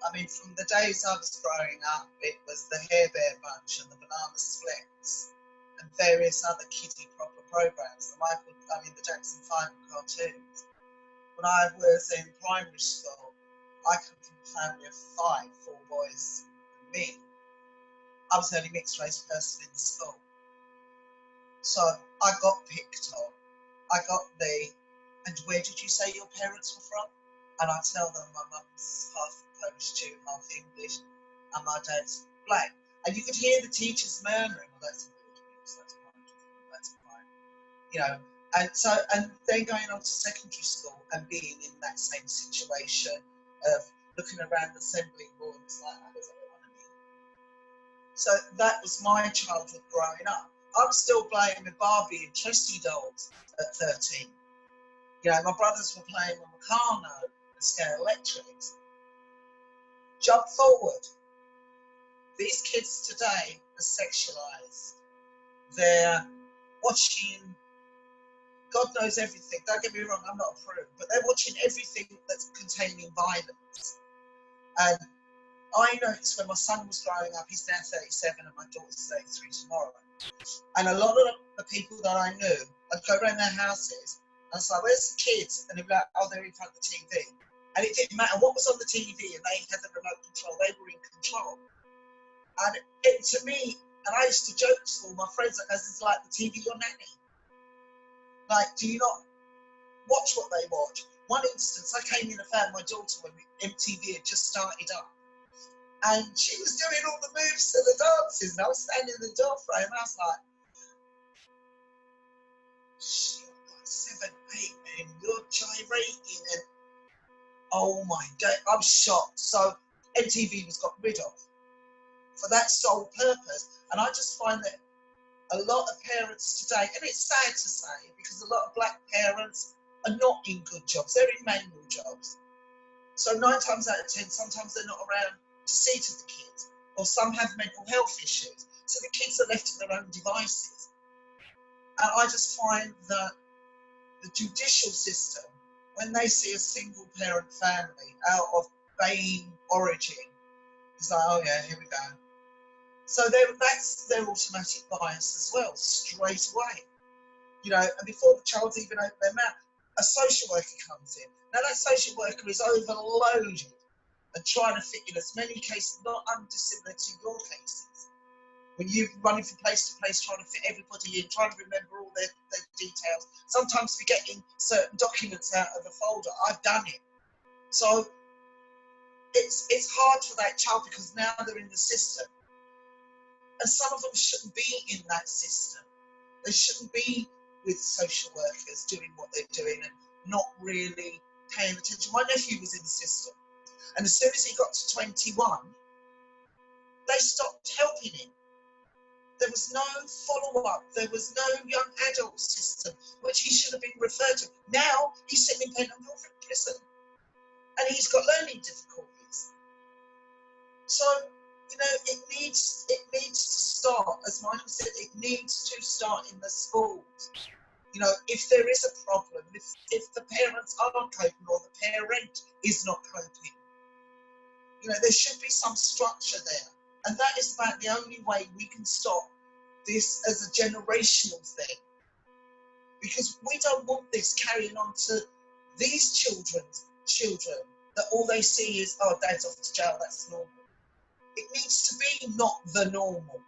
from the days I was growing up, it was the Hair Bear Bunch and the Banana Splits and various other kiddie proper programs, the Jackson 5 cartoons. When I was in primary school, I come from a family of 4 boys and me. I was the only mixed race person in the school. So I got picked on. I got and where did you say your parents were from? And I tell them my mum's half Polish Jew, half English, and my dad's black. And you could hear the teachers murmuring, well, that's a weird mix, that's fine. And then going on to secondary school and being in that same situation of looking around the assembly hall and it's like, how does everyone mean? So that was my childhood growing up. I was still playing with Barbie and Chessie dolls at 13. My brothers were playing with Meccano and Scale Electrics. Jump forward. These kids today are sexualised. They're watching, God knows everything. Don't get me wrong, I'm not a prude, but they're watching everything that's containing violence. And I noticed when my son was growing up, he's now 37 and my daughter's 33 tomorrow. And a lot of the people that I knew, I'd go around their houses and I was like, where's the kids? And they'd be like, oh, they're in front of the TV. And it didn't matter what was on the TV and they had the remote control, they were in control. And to me, and I used to joke to all my friends, like, this is like the TV your nanny. Like, do you not watch what they watch? One instance, I came in and found my daughter when MTV had just started up. And she was doing all the moves to the dances, and I was standing in the door frame, and I was like, she's like 7, 8, and you're gyrating, and oh my day, I was shocked. So MTV was got rid of for that sole purpose. And I just find that a lot of parents today, and it's sad to say, because a lot of black parents are not in good jobs, they're in manual jobs. So 9 times out of 10, sometimes they're not around to see to the kids, or some have mental health issues. So the kids are left to their own devices. And I just find that the judicial system, when they see a single parent family out of BAME origin, it's like, oh yeah, here we go. So that's their automatic bias as well, straight away. And before the child's even opened their mouth, a social worker comes in. Now that social worker is overloaded and trying to fit in as many cases, not undissimilar to your cases. When you're running from place to place, trying to fit everybody in, trying to remember all their details, sometimes forgetting certain documents out of a folder. I've done it. So it's hard for that child because now they're in the system. And some of them shouldn't be in that system. They shouldn't be with social workers doing what they're doing and not really paying attention. My nephew was in the system. And as soon as he got to 21, they stopped helping him. There was no follow-up. There was no young adult system, which he should have been referred to. Now he's sitting in Pentonville prison, and he's got learning difficulties. So, it needs to start, as Michael said, it needs to start in the schools. If there is a problem, if the parents aren't coping or the parent is not coping, there should be some structure there. And that is about the only way we can stop this as a generational thing. Because we don't want this carrying on to these children, that all they see is, oh, dad's off to jail, that's normal. It needs to be not the normal.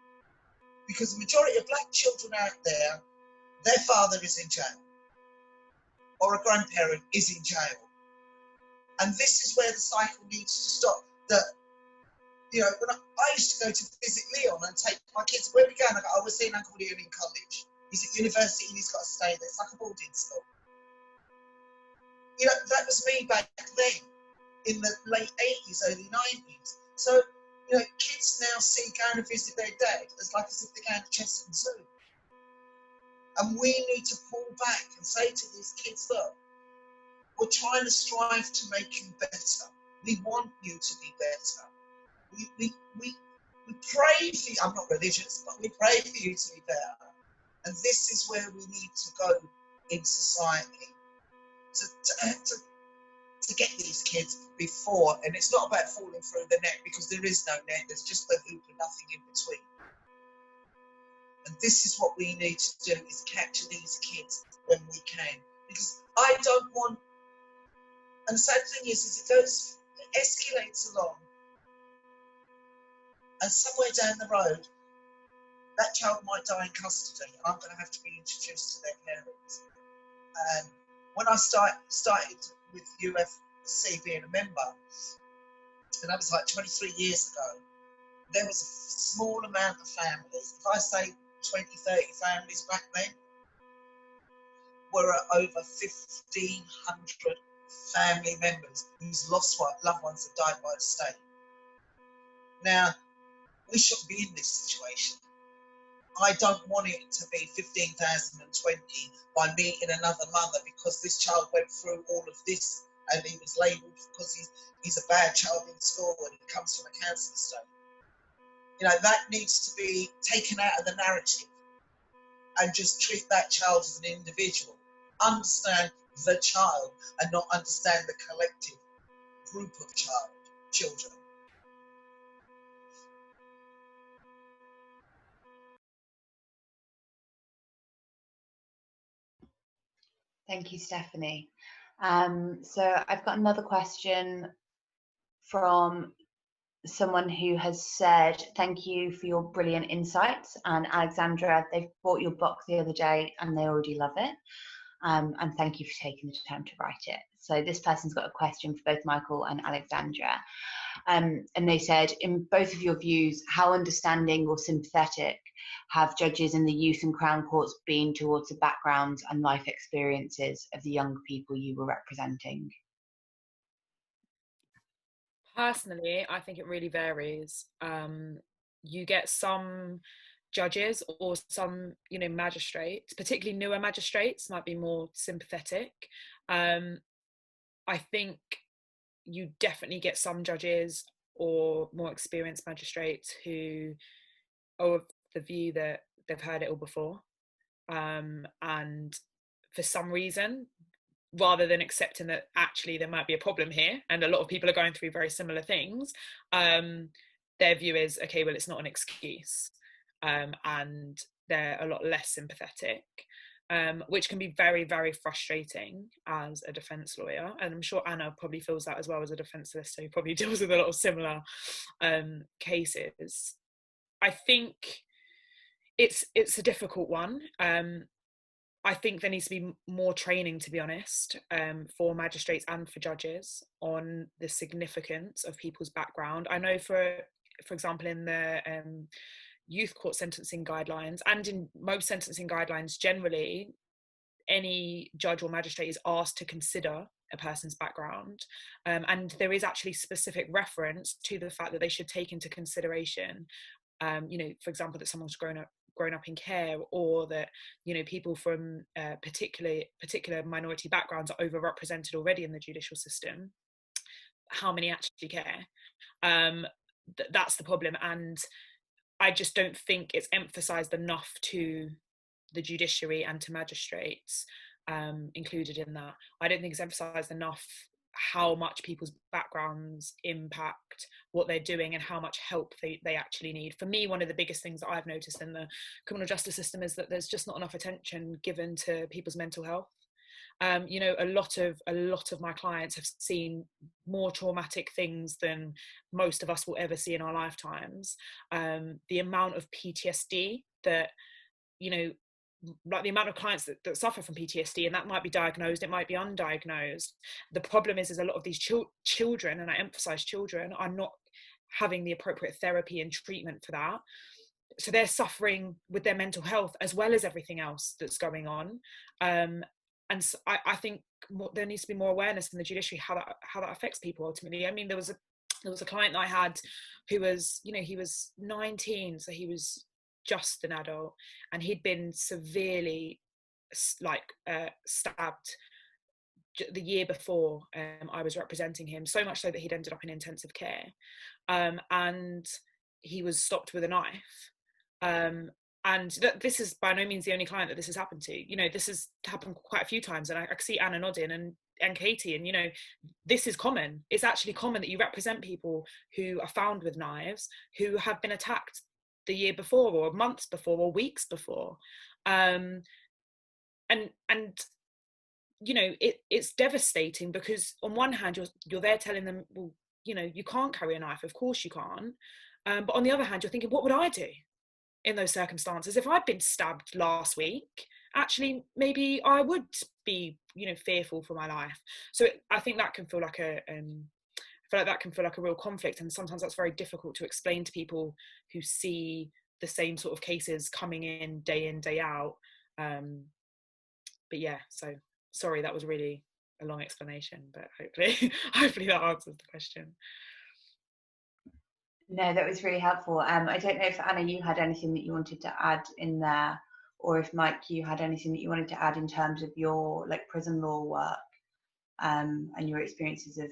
Because the majority of black children out there, their father is in jail, or a grandparent is in jail. And this is where the cycle needs to stop. That, you know, when I used to go to visit Leon and take my kids, where we going? I go, oh, we're seeing Uncle Leon in college. He's at university and he's got to stay there. It's like a boarding school. You know, that was me back then, in the late 80s, early 90s. So, you know, kids now see going to visit their dad as like as if they're going to Chester Zoo. And we need to pull back and say to these kids, look, we're trying to strive to make you better. We want you to be better. We pray for you. I'm not religious, but we pray for you to be better. And this is where we need to go in society to get these kids before. And it's not about falling through the net, because there is no net. There's just the hoop and nothing in between. And this is what we need to do, is capture these kids when we can. Because I don't want, and the sad thing is it escalates along, and somewhere down the road, that child might die in custody, and I'm going to have to be introduced to their parents. And when I started with UFC being a member, and that was like 23 years ago, there was a small amount of families. If I say 20, 30 families back then, were over 1,500 family members whose lost loved ones had died by the state. Now, we shouldn't be in this situation. I don't want it to be 15,020 by meeting another mother because this child went through all of this and he was labelled because he's a bad child in school and he comes from a council estate. You know, that needs to be taken out of the narrative and just treat that child as an individual. Understand the child and not understand the collective group of children. Thank you, Stephanie. So I've got another question from someone who has said, thank you for your brilliant insights. And Alexandra, they've bought your book the other day and they already love it. And thank you for taking the time to write it. So this person's got a question for both Michael and Alexandra. And they said, in both of your views, how understanding or sympathetic have judges in the youth and Crown Courts been towards the backgrounds and life experiences of the young people you were representing? Personally, I think it really varies. You get some judges or some, magistrates, particularly newer magistrates, might be more sympathetic. I think you definitely get some judges or more experienced magistrates who are of the view that they've heard it all before, and for some reason, rather than accepting that actually there might be a problem here and a lot of people are going through very similar things, their view is, okay, well, it's not an excuse, and they're a lot less sympathetic, which can be very, very frustrating as a defence lawyer. And I'm sure Anna probably feels that as well as a defence solicitor who probably deals with a lot of similar cases. I think it's a difficult one. I think there needs to be more training, to be honest, for magistrates and for judges on the significance of people's background. I know, for example, in the youth court sentencing guidelines and in most sentencing guidelines generally, any judge or magistrate is asked to consider a person's background, and there is actually specific reference to the fact that they should take into consideration, for example, that someone's grown up in care, or that people from particular minority backgrounds are overrepresented already in the judicial system. How many actually care? That's the problem, and I just don't think it's emphasised enough to the judiciary and to magistrates included in that. I don't think it's emphasised enough how much people's backgrounds impact what they're doing and how much help they actually need. For me, one of the biggest things that I've noticed in the criminal justice system is that there's just not enough attention given to people's mental health. You know, a lot of my clients have seen more traumatic things than most of us will ever see in our lifetimes. The amount of PTSD that, you know, like the amount of clients that suffer from PTSD, and that might be diagnosed, it might be undiagnosed. The problem is a lot of these children, and I emphasize children, are not having the appropriate therapy and treatment for that. So they're suffering with their mental health as well as everything else that's going on. And so I think there needs to be more awareness in the judiciary how that affects people ultimately. I mean, there was a client that I had who was, you know, he was 19, so he was just an adult, and he'd been severely stabbed the year before I was representing him, so much so that he'd ended up in intensive care, and he was stopped with a knife. And this is by no means the only client that this has happened to. You know, this has happened quite a few times, and I see Anna nodding, and Katie, and, you know, this is common. It's actually common that you represent people who are found with knives, who have been attacked the year before, or months before, or weeks before. And you know, it's devastating, because on one hand you're there telling them, well, you know, you can't carry a knife, of course you can't, but on the other hand you're thinking, what would I do in those circumstances? If I'd been stabbed last week, actually maybe I would be, you know, fearful for my life. So I think that can feel like a real conflict, and sometimes that's very difficult to explain to people who see the same sort of cases coming in, day out. But yeah, so sorry, that was really a long explanation, but hopefully that answers the question. No, that was really helpful. I don't know if Anna, you had anything that you wanted to add in there, or if Mike, you had anything that you wanted to add in terms of your prison law work, and your experiences of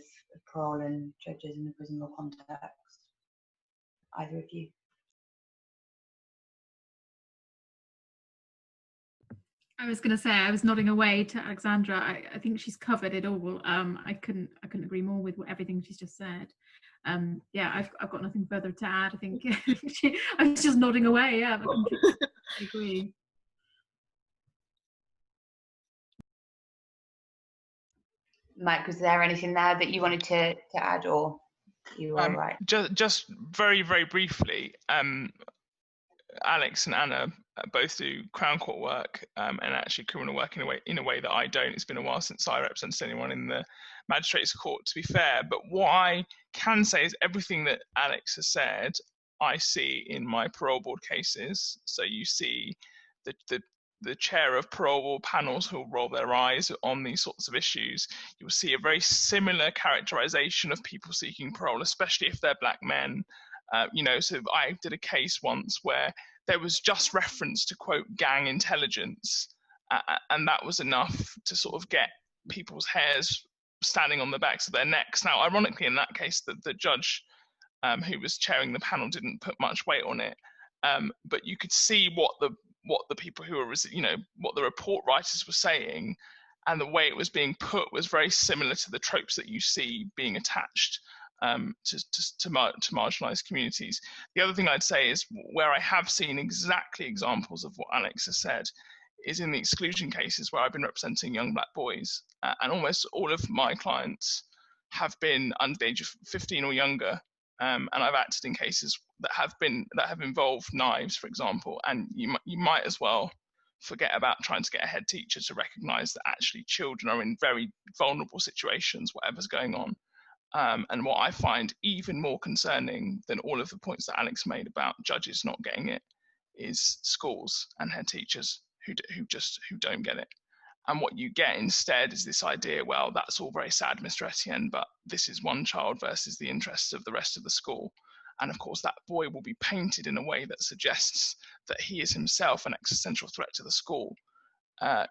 parole and judges in the prison law context. Either of you. I was going to say, I was nodding away to Alexandra. I think she's covered it all. I couldn't agree more with everything she's just said. Yeah, I've got nothing further to add. I think I was just nodding away. Yeah, I agree. Mike, was there anything there that you wanted to add, or you were all right? Just very, very briefly, Alex and Anna both do Crown Court work, and actually criminal work in a way that I don't. It's been a while since I represented anyone in the Magistrates Court, to be fair. But what I can say is everything that Alex has said, I see in my parole board cases. So you see the chair of parole board panels who will roll their eyes on these sorts of issues. You'll see a very similar characterization of people seeking parole, especially if they're black men. You know, so I did a case once where there was just reference to, quote, gang intelligence, and that was enough to sort of get people's hairs standing on the backs of their necks. Now, ironically, in that case, the judge who was chairing the panel didn't put much weight on it, but you could see what the people who were, you know, what the report writers were saying, and the way it was being put was very similar to the tropes that you see being attached to marginalised communities. The other thing I'd say is where I have seen exactly examples of what Alex has said is in the exclusion cases where I've been representing young black boys, and almost all of my clients have been under the age of 15 or younger, and I've acted in cases that have involved knives, for example, and you might as well forget about trying to get a head teacher to recognise that actually children are in very vulnerable situations, whatever's going on. And what I find even more concerning than all of the points that Alex made about judges not getting it is schools and head teachers who don't get it. And what you get instead is this idea, well, that's all very sad, Mr. Etienne, but this is one child versus the interests of the rest of the school. And of course, that boy will be painted in a way that suggests that he is himself an existential threat to the school.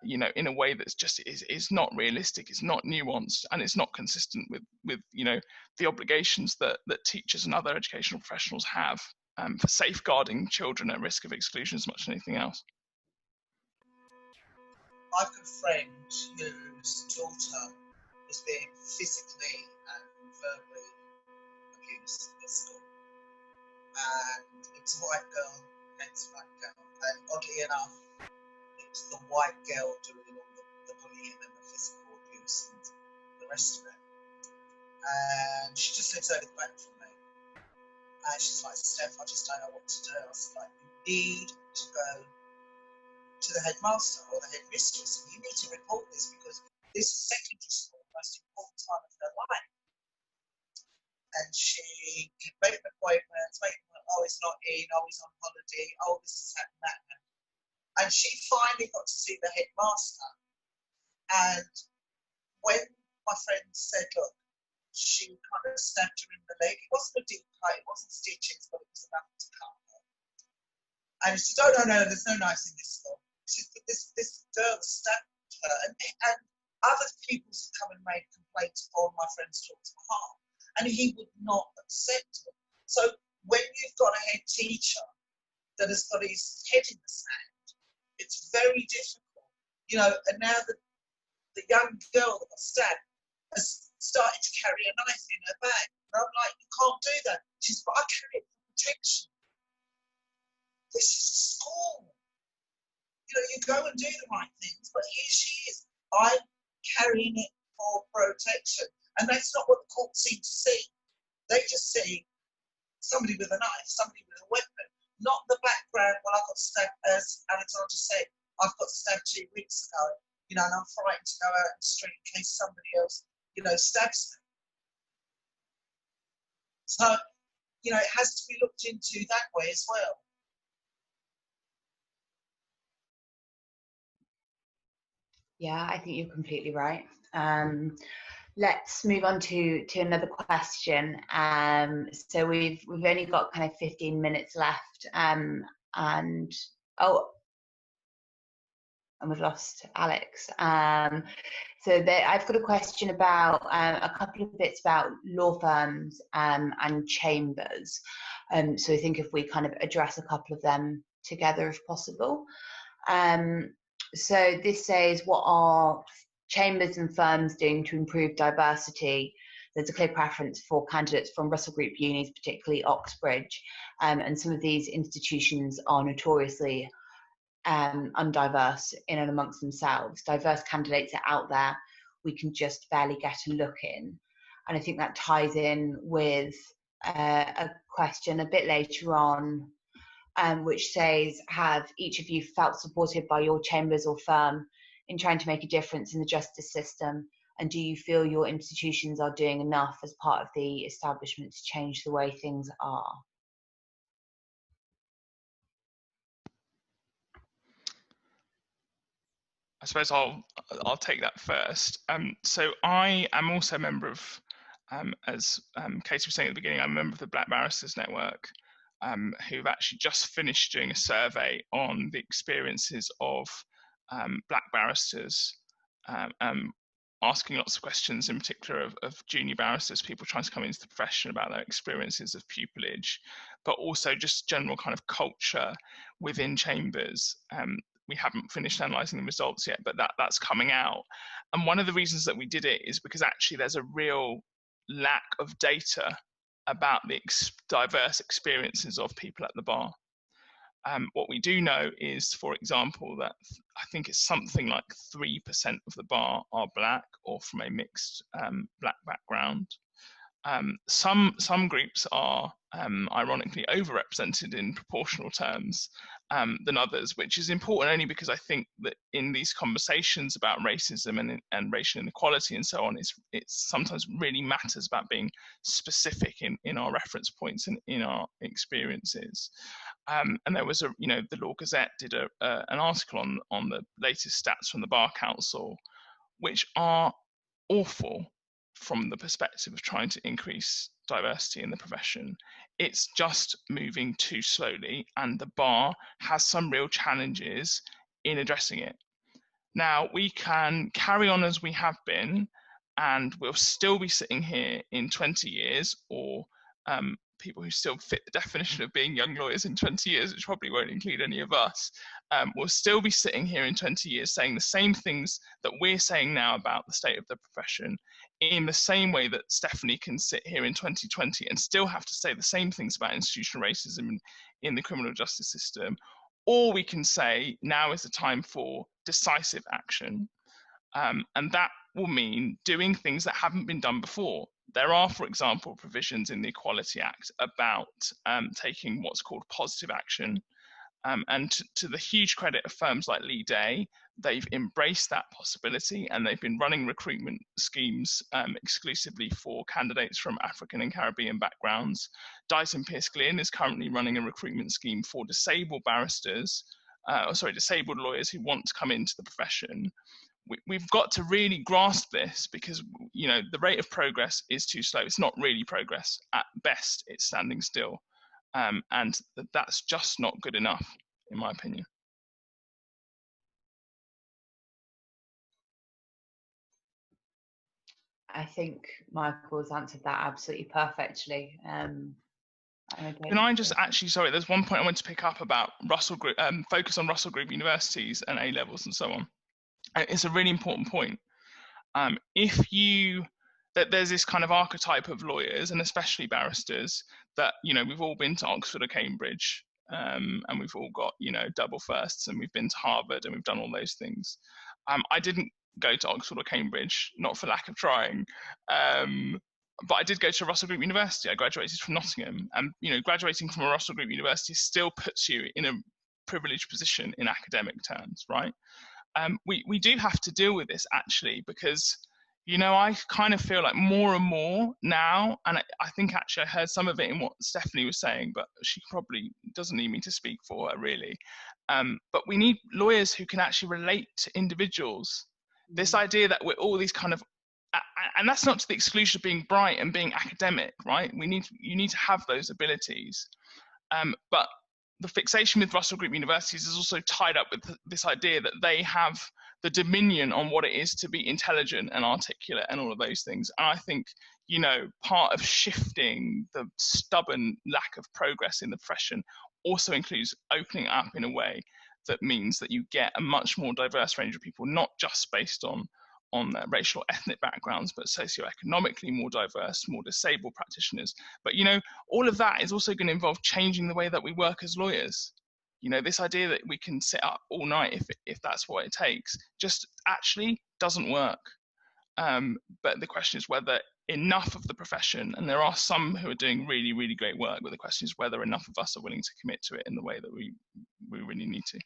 You know, in a way that's just is not realistic, it's not nuanced, and it's not consistent with you know, the obligations that teachers and other educational professionals have for safeguarding children at risk of exclusion as much as anything else. I've got a friend whose daughter was being physically and verbally abused at school. And it was a white girl against a black girl. And oddly enough, it was the white girl doing all the bullying and the physical abuse and the rest of it. And she just lives over the back from me. And she's like, Steph, I just don't know what to do. I was like, you need to go to the headmaster or the headmistress, and you need to report this, because this is secondary school, the most important time of her life. And she made appointments, oh, he's not in, oh, he's on holiday, oh, this has happened, that happened. And she finally got to see the headmaster. And when my friend said, look, she kind of stabbed her in the leg, it wasn't a deep cut, it wasn't stitches, but it was enough to cut her. And she said, oh, no, there's no knives in this school. She said, this girl stabbed her. And other people have come and made complaints on my friend's daughter's behalf. And he would not accept it. So when you've got a head teacher that has got his head in the sand, it's very difficult. You know, and now the young girl that got stabbed has started to carry a knife in her bag. And I'm like, you can't do that. She's, but I carry it for protection. This is a school. You know, you go and do the right things, but here she is. I'm carrying it for protection. And that's not what the court seem to see. They just see somebody with a knife, somebody with a weapon, not the background. Well, I got stabbed, as Alexandra said, I've got stabbed 2 weeks ago, you know, and I'm frightened to go out in the street in case somebody else, you know, stabs me. So, you know, it has to be looked into that way as well. Yeah, I think you're completely right. Let's move on to another question. So we've only got kind of 15 minutes left, and we've lost Alex. So I've got a question about a couple of bits about law firms and chambers. So I think if we kind of address a couple of them together, if possible. So this says, what are chambers and firms doing to improve diversity? There's a clear preference for candidates from Russell Group unis, particularly Oxbridge, and some of these institutions are notoriously undiverse in and amongst themselves. Diverse candidates are out there, we can just barely get a look in. And I think that ties in with a question a bit later on, which says, have each of you felt supported by your chambers or firm in trying to make a difference in the justice system? And do you feel your institutions are doing enough as part of the establishment to change the way things are? I suppose I'll take that first. So I am also a member of, as Katie was saying at the beginning, I'm a member of the Black Barristers Network, who've actually just finished doing a survey on the experiences of Black barristers, asking lots of questions, in particular of junior barristers, people trying to come into the profession, about their experiences of pupillage, but also just general kind of culture within chambers. We haven't finished analysing the results yet, but that's coming out. And one of the reasons that we did it is because actually there's a real lack of data about the diverse experiences of people at the bar. What we do know is, for example, that I think it's something like 3% of the bar are black or from a mixed black background. Some groups are ironically overrepresented in proportional terms than others, which is important only because I think that in these conversations about racism and racial inequality and so on, it sometimes really matters about being specific in our reference points and in our experiences. And there was the Law Gazette did an article on the latest stats from the Bar Council, which are awful from the perspective of trying to increase diversity in the profession. It's just moving too slowly, and the bar has some real challenges in addressing it. Now, we can carry on as we have been, and we'll still be sitting here in 20 years, or people who still fit the definition of being young lawyers in 20 years, which probably won't include any of us, will still be sitting here in 20 years saying the same things that we're saying now about the state of the profession, in the same way that Stephanie can sit here in 2020 and still have to say the same things about institutional racism in the criminal justice system. Or we can say now is the time for decisive action. And that will mean doing things that haven't been done before. There are, for example, provisions in the Equality Act about taking what's called positive action. And to the huge credit of firms like Lee Day, they've embraced that possibility, and they've been running recruitment schemes exclusively for candidates from African and Caribbean backgrounds. Dyson Pierce Glynn is currently running a recruitment scheme for disabled barristers, disabled lawyers who want to come into the profession. We've got to really grasp this, because the rate of progress is too slow. It's not really progress. At best, it's standing still. And that's just not good enough, in my opinion. I think Michael's answered that absolutely perfectly. Can I just actually, sorry, there's one point I want to pick up about Russell Group, focus on Russell Group universities and A-levels and so on. It's a really important point. There's this kind of archetype of lawyers, and especially barristers, that we've all been to Oxford or Cambridge, and we've all got double firsts, and we've been to Harvard, and we've done all those things. I didn't go to Oxford or Cambridge, not for lack of trying, but I did go to Russell Group University. I graduated from Nottingham, and graduating from a Russell Group University still puts you in a privileged position in academic terms, right? We do have to deal with this, actually, because I kind of feel like more and more now, and I think actually I heard some of it in what Stephanie was saying, but she probably doesn't need me to speak for her, really. But we need lawyers who can actually relate to individuals. This idea that we're all these kind of, and that's not to the exclusion of being bright and being academic, right? You need to have those abilities. But the fixation with Russell Group universities is also tied up with this idea that they have the dominion on what it is to be intelligent and articulate and all of those things. And I think, part of shifting the stubborn lack of progress in the profession also includes opening up in a way that means that you get a much more diverse range of people, not just based on their racial ethnic backgrounds, but socioeconomically more diverse, more disabled practitioners. But all of that is also going to involve changing the way that we work as lawyers. This idea that we can sit up all night if that's what it takes just actually doesn't work. But the question is whether enough of the profession, and there are some who are doing really, really great work, but the question is whether enough of us are willing to commit to it in the way that we really need to.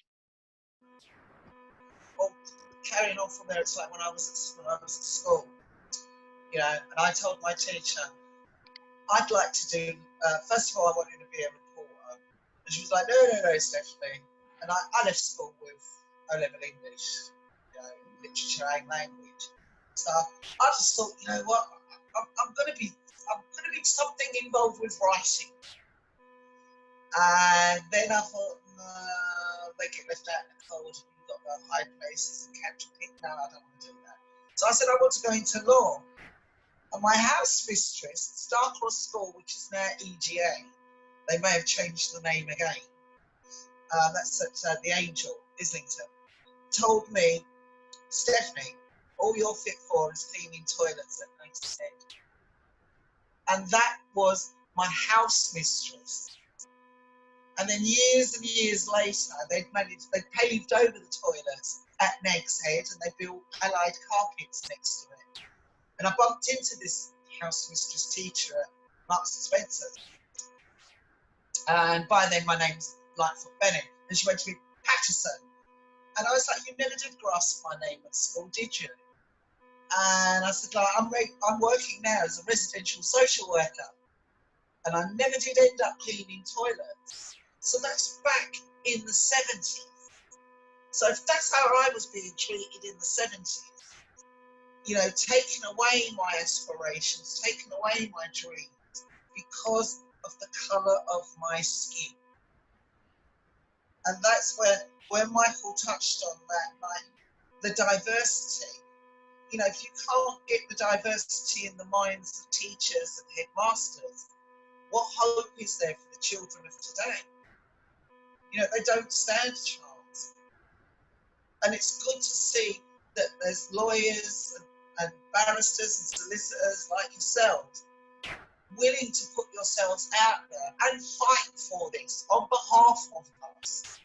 Well, carrying on from there, it's like when I was at school, and I told my teacher, I'd like to do, first of all, I wanted to be a reporter. And she was like, no, Stephanie. And I left school with O-level English, literature and language stuff. I just thought, what, I'm going to be something involved with writing. And then I thought, no, they get left out in the cold. You've got to go high places and catch a pick. No, I don't want to do that. So I said I want to go into law. And my house mistress, Starcross School, which is now EGA, they may have changed the name again. That's at the Angel, Islington, told me, Stephanie, all you're fit for is cleaning toilets at Next Head. And that was my house mistress. And then years and years later, they paved over the toilets at Next Head, and they built allied carpets next to it. And I bumped into this house mistress teacher at Marks and Spencer's. And by then, my name's Lightfoot Bennett. And she went to me, Patterson. And I was like, you never did grasp my name at school, did you? And I said, I'm working now as a residential social worker. And I never did end up cleaning toilets. So that's back in the 70s. So if that's how I was being treated in the 70s, taking away my aspirations, taking away my dreams because of the colour of my skin. And that's where Michael touched on that, like the diversity. If you can't get the diversity in the minds of teachers and headmasters, what hope is there for the children of today? They don't stand a chance. And it's good to see that there's lawyers and barristers and solicitors like yourselves willing to put yourselves out there and fight for this on behalf of us.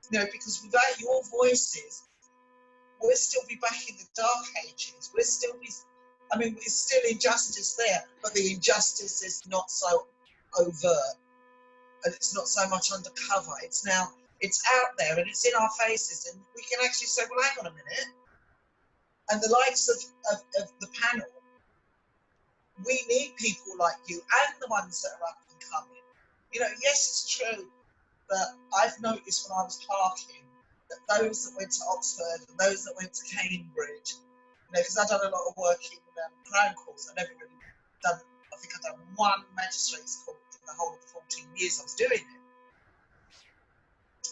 You know, because without your voices, we'll still be back in the dark ages. We'll still be, I mean, there's still injustice there, but the injustice is not so overt and it's not so much undercover. It's now, it's out there and it's in our faces, and we can actually say, well, hang on a minute. And the likes of the panel, we need people like you and the ones that are up and coming. You know, yes, it's true that I've noticed when I was clerking that those that went to Oxford and those that went to Cambridge, you know, because I've done a lot of work in Crown Courts. I've never really done, I think I've done one magistrate's court in the whole of the 14 years I was doing it.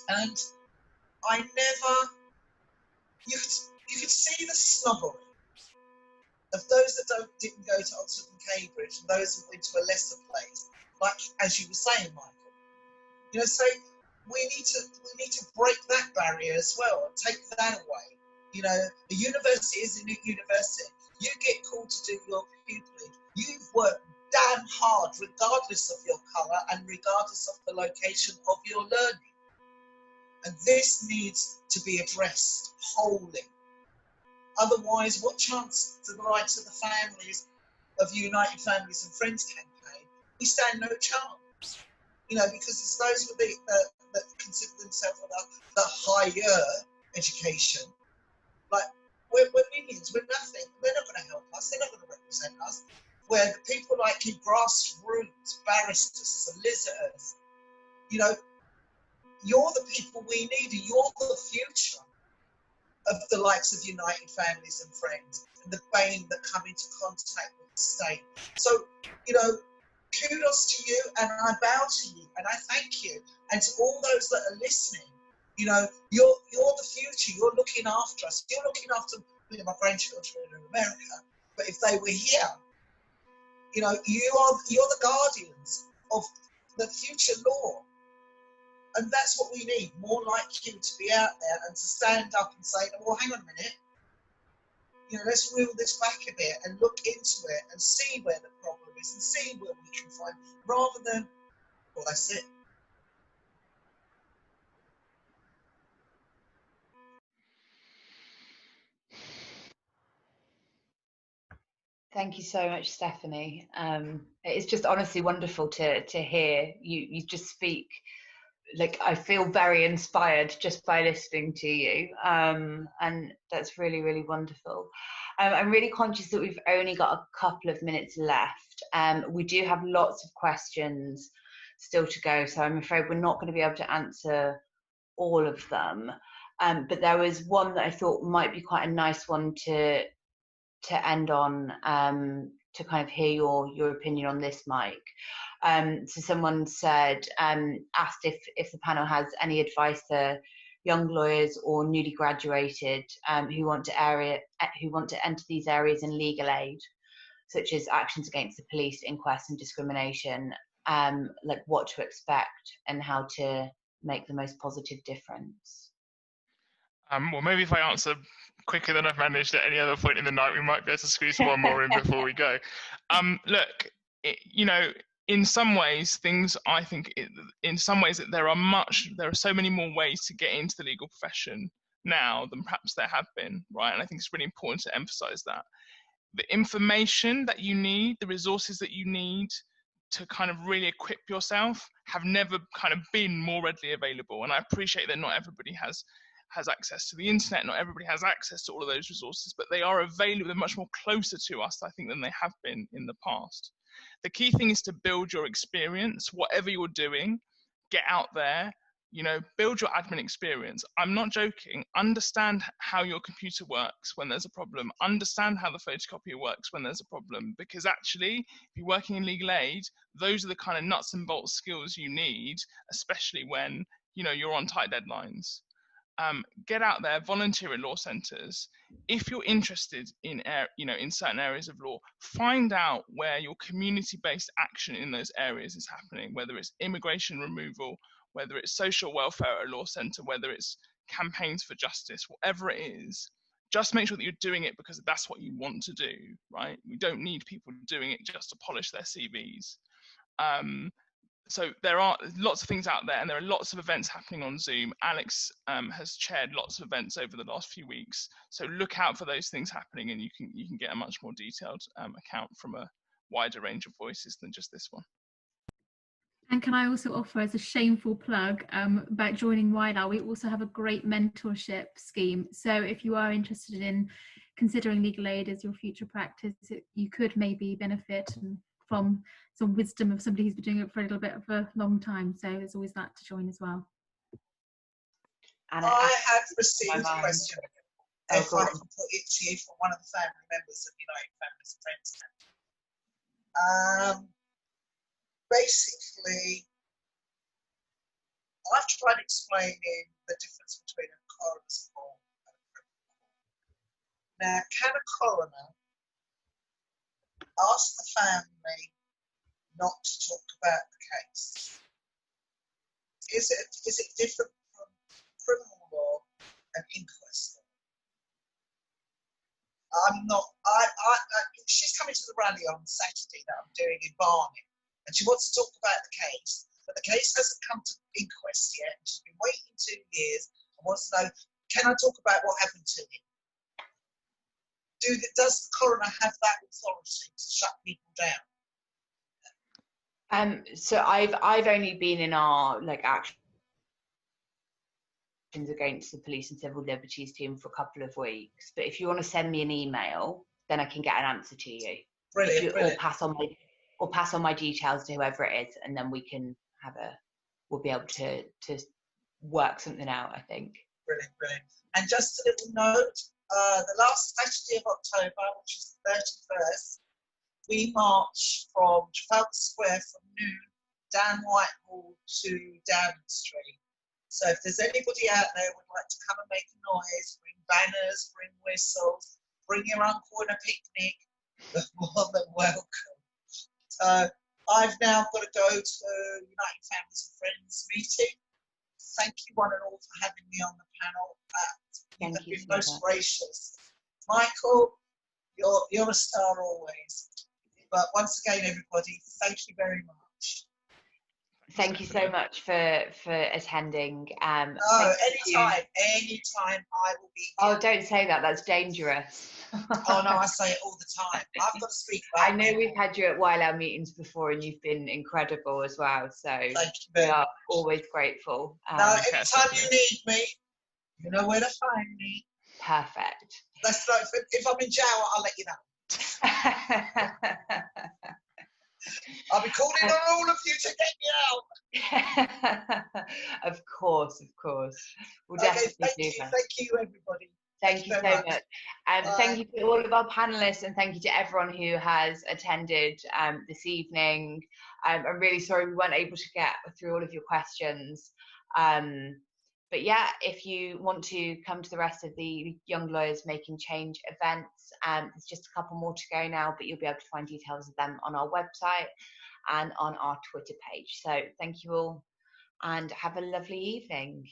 And I never, you could see the snobbery of those that didn't go to Oxford and Cambridge and those that went to a lesser place, like as you were saying, Michael. You know, so we need to break that barrier as well and take that away. You know, a university is a new university. You get called to do your pupilage. You've worked damn hard, regardless of your colour and regardless of the location of your learning. And this needs to be addressed wholly. Otherwise, what chance do the rights of the families of United Families and Friends campaign? We stand no chance. You know, because it's those with that consider themselves the higher education. Like, we're minions, we're nothing. They're not going to help us, they're not going to represent us. Where the people like you, grassroots, barristers, solicitors, you know, you're the people we need, and you're the future of the likes of United Families and Friends and the BAME that come into contact with the state. So, you know, kudos to you, and I bow to you, and I thank you. And to all those that are listening, you know, you're the future, you're looking after us, you're looking after, you know, my grandchildren in America, but if they were here, you know, you're the guardians of the future law. And that's what we need, more like you to be out there and to stand up and say, well, hang on a minute, you know, let's reel this back a bit and look into it and see where the problem is and see where we can find, rather than, well, that's it. Thank you so much, Stephanie. It's just honestly wonderful to hear you just speak. Like, I feel very inspired just by listening to you, and that's really, really wonderful. I'm really conscious that we've only got a couple of minutes left. We do have lots of questions still to go, so I'm afraid we're not going to be able to answer all of them. But there was one that I thought might be quite a nice one to end on, to kind of hear your opinion on this, Mike. So someone said, asked if the panel has any advice for young lawyers or newly graduated who want to enter these areas in legal aid, such as actions against the police, inquests and discrimination, like what to expect and how to make the most positive difference. Well, maybe if I answer quicker than I've managed at any other point in the night, we might be able to squeeze one more in before we go. Look, you know, in some ways, I think in some ways that there are so many more ways to get into the legal profession now than perhaps there have been, right? And I think it's really important to emphasize that. The information that you need, the resources that you need to kind of really equip yourself have never kind of been more readily available. And I appreciate that not everybody has access to the internet, not everybody has access to all of those resources, but they are available, they're much more closer to us, I think, than they have been in the past. The key thing is to build your experience, whatever you're doing, get out there, you know, build your admin experience. I'm not joking. Understand how your computer works when there's a problem. Understand how the photocopier works when there's a problem, because actually, if you're working in legal aid, those are the kind of nuts and bolts skills you need, especially when, you know, you're on tight deadlines. Get out there, volunteer at law centres. If you're interested in, you know, in certain areas of law, find out where your community-based action in those areas is happening, whether it's immigration removal, whether it's social welfare at a law centre, whether it's, campaigns for justice, whatever it is, just make sure that you're doing it because that's what you want to do, right? We don't need people doing it just to polish their CVs. So there are lots of things out there, and there are lots of events happening on Zoom. Alex has chaired lots of events over the last few weeks, so look out for those things happening, and you can get a much more detailed account from a wider range of voices than just this one. And can I also offer, as a shameful plug, about joining YLAO, we also have a great mentorship scheme. So if you are interested in considering legal aid as your future practice, you could maybe benefit from some wisdom of somebody who's been doing it for a little bit of a long time. So there's always that to join as well. And I have received a question, if I can put it to you, from one of the family members of United Families and Friends. Basically, I've tried explaining the difference between a coroner's court and a criminal court. Now, can a coroner ask the family not to talk about the case? Is it different from criminal law and inquest law? She's coming to the rally on Saturday that I'm doing in Barnet, and she wants to talk about the case, but the case hasn't come to inquest yet. She's been waiting 2 years and wants to know, can I talk about what happened to him? Does the coroner have that authority to shut people down? So I've only been in our actions against the police and civil liberties team for a couple of weeks. But if you want to send me an email, then I can get an answer to you. Brilliant. Or pass on my details to whoever it is, and then we'll be able to work something out, I think. Brilliant. And just a little note, the last Saturday of October, which is the 31st, we march from Trafalgar Square from noon down Whitehall to Downing Street. So if there's anybody out there who would like to come and make a noise, bring banners, bring whistles, bring your uncle on a picnic, you're more than welcome. So I've now got to go to United Families and Friends meeting. Thank you one and all for having me on the panel. You have been most gracious. Michael, you're a star always. But once again, everybody, thank you very much. Thank you so much for attending. Anytime I will be here. Oh, don't say that. That's dangerous. Oh no, I say it all the time. I've got to speak about I know we've had you at YLAO meetings before, and you've been incredible as well. So thank you we very are much. always grateful. Anytime you need me, you know where to find me. Perfect. That's like, if I'm in jail, I'll let you know. I'll be calling on all of you to get me out. Of course. We'll definitely do that. Thank you, everybody. Thank you so much. And thank you to all of our panelists, and thank you to everyone who has attended this evening. I'm really sorry we weren't able to get through all of your questions. But yeah, if you want to come to the rest of the Young Lawyers Making Change events, there's just a couple more to go now, but you'll be able to find details of them on our website and on our Twitter page. So thank you all, and have a lovely evening.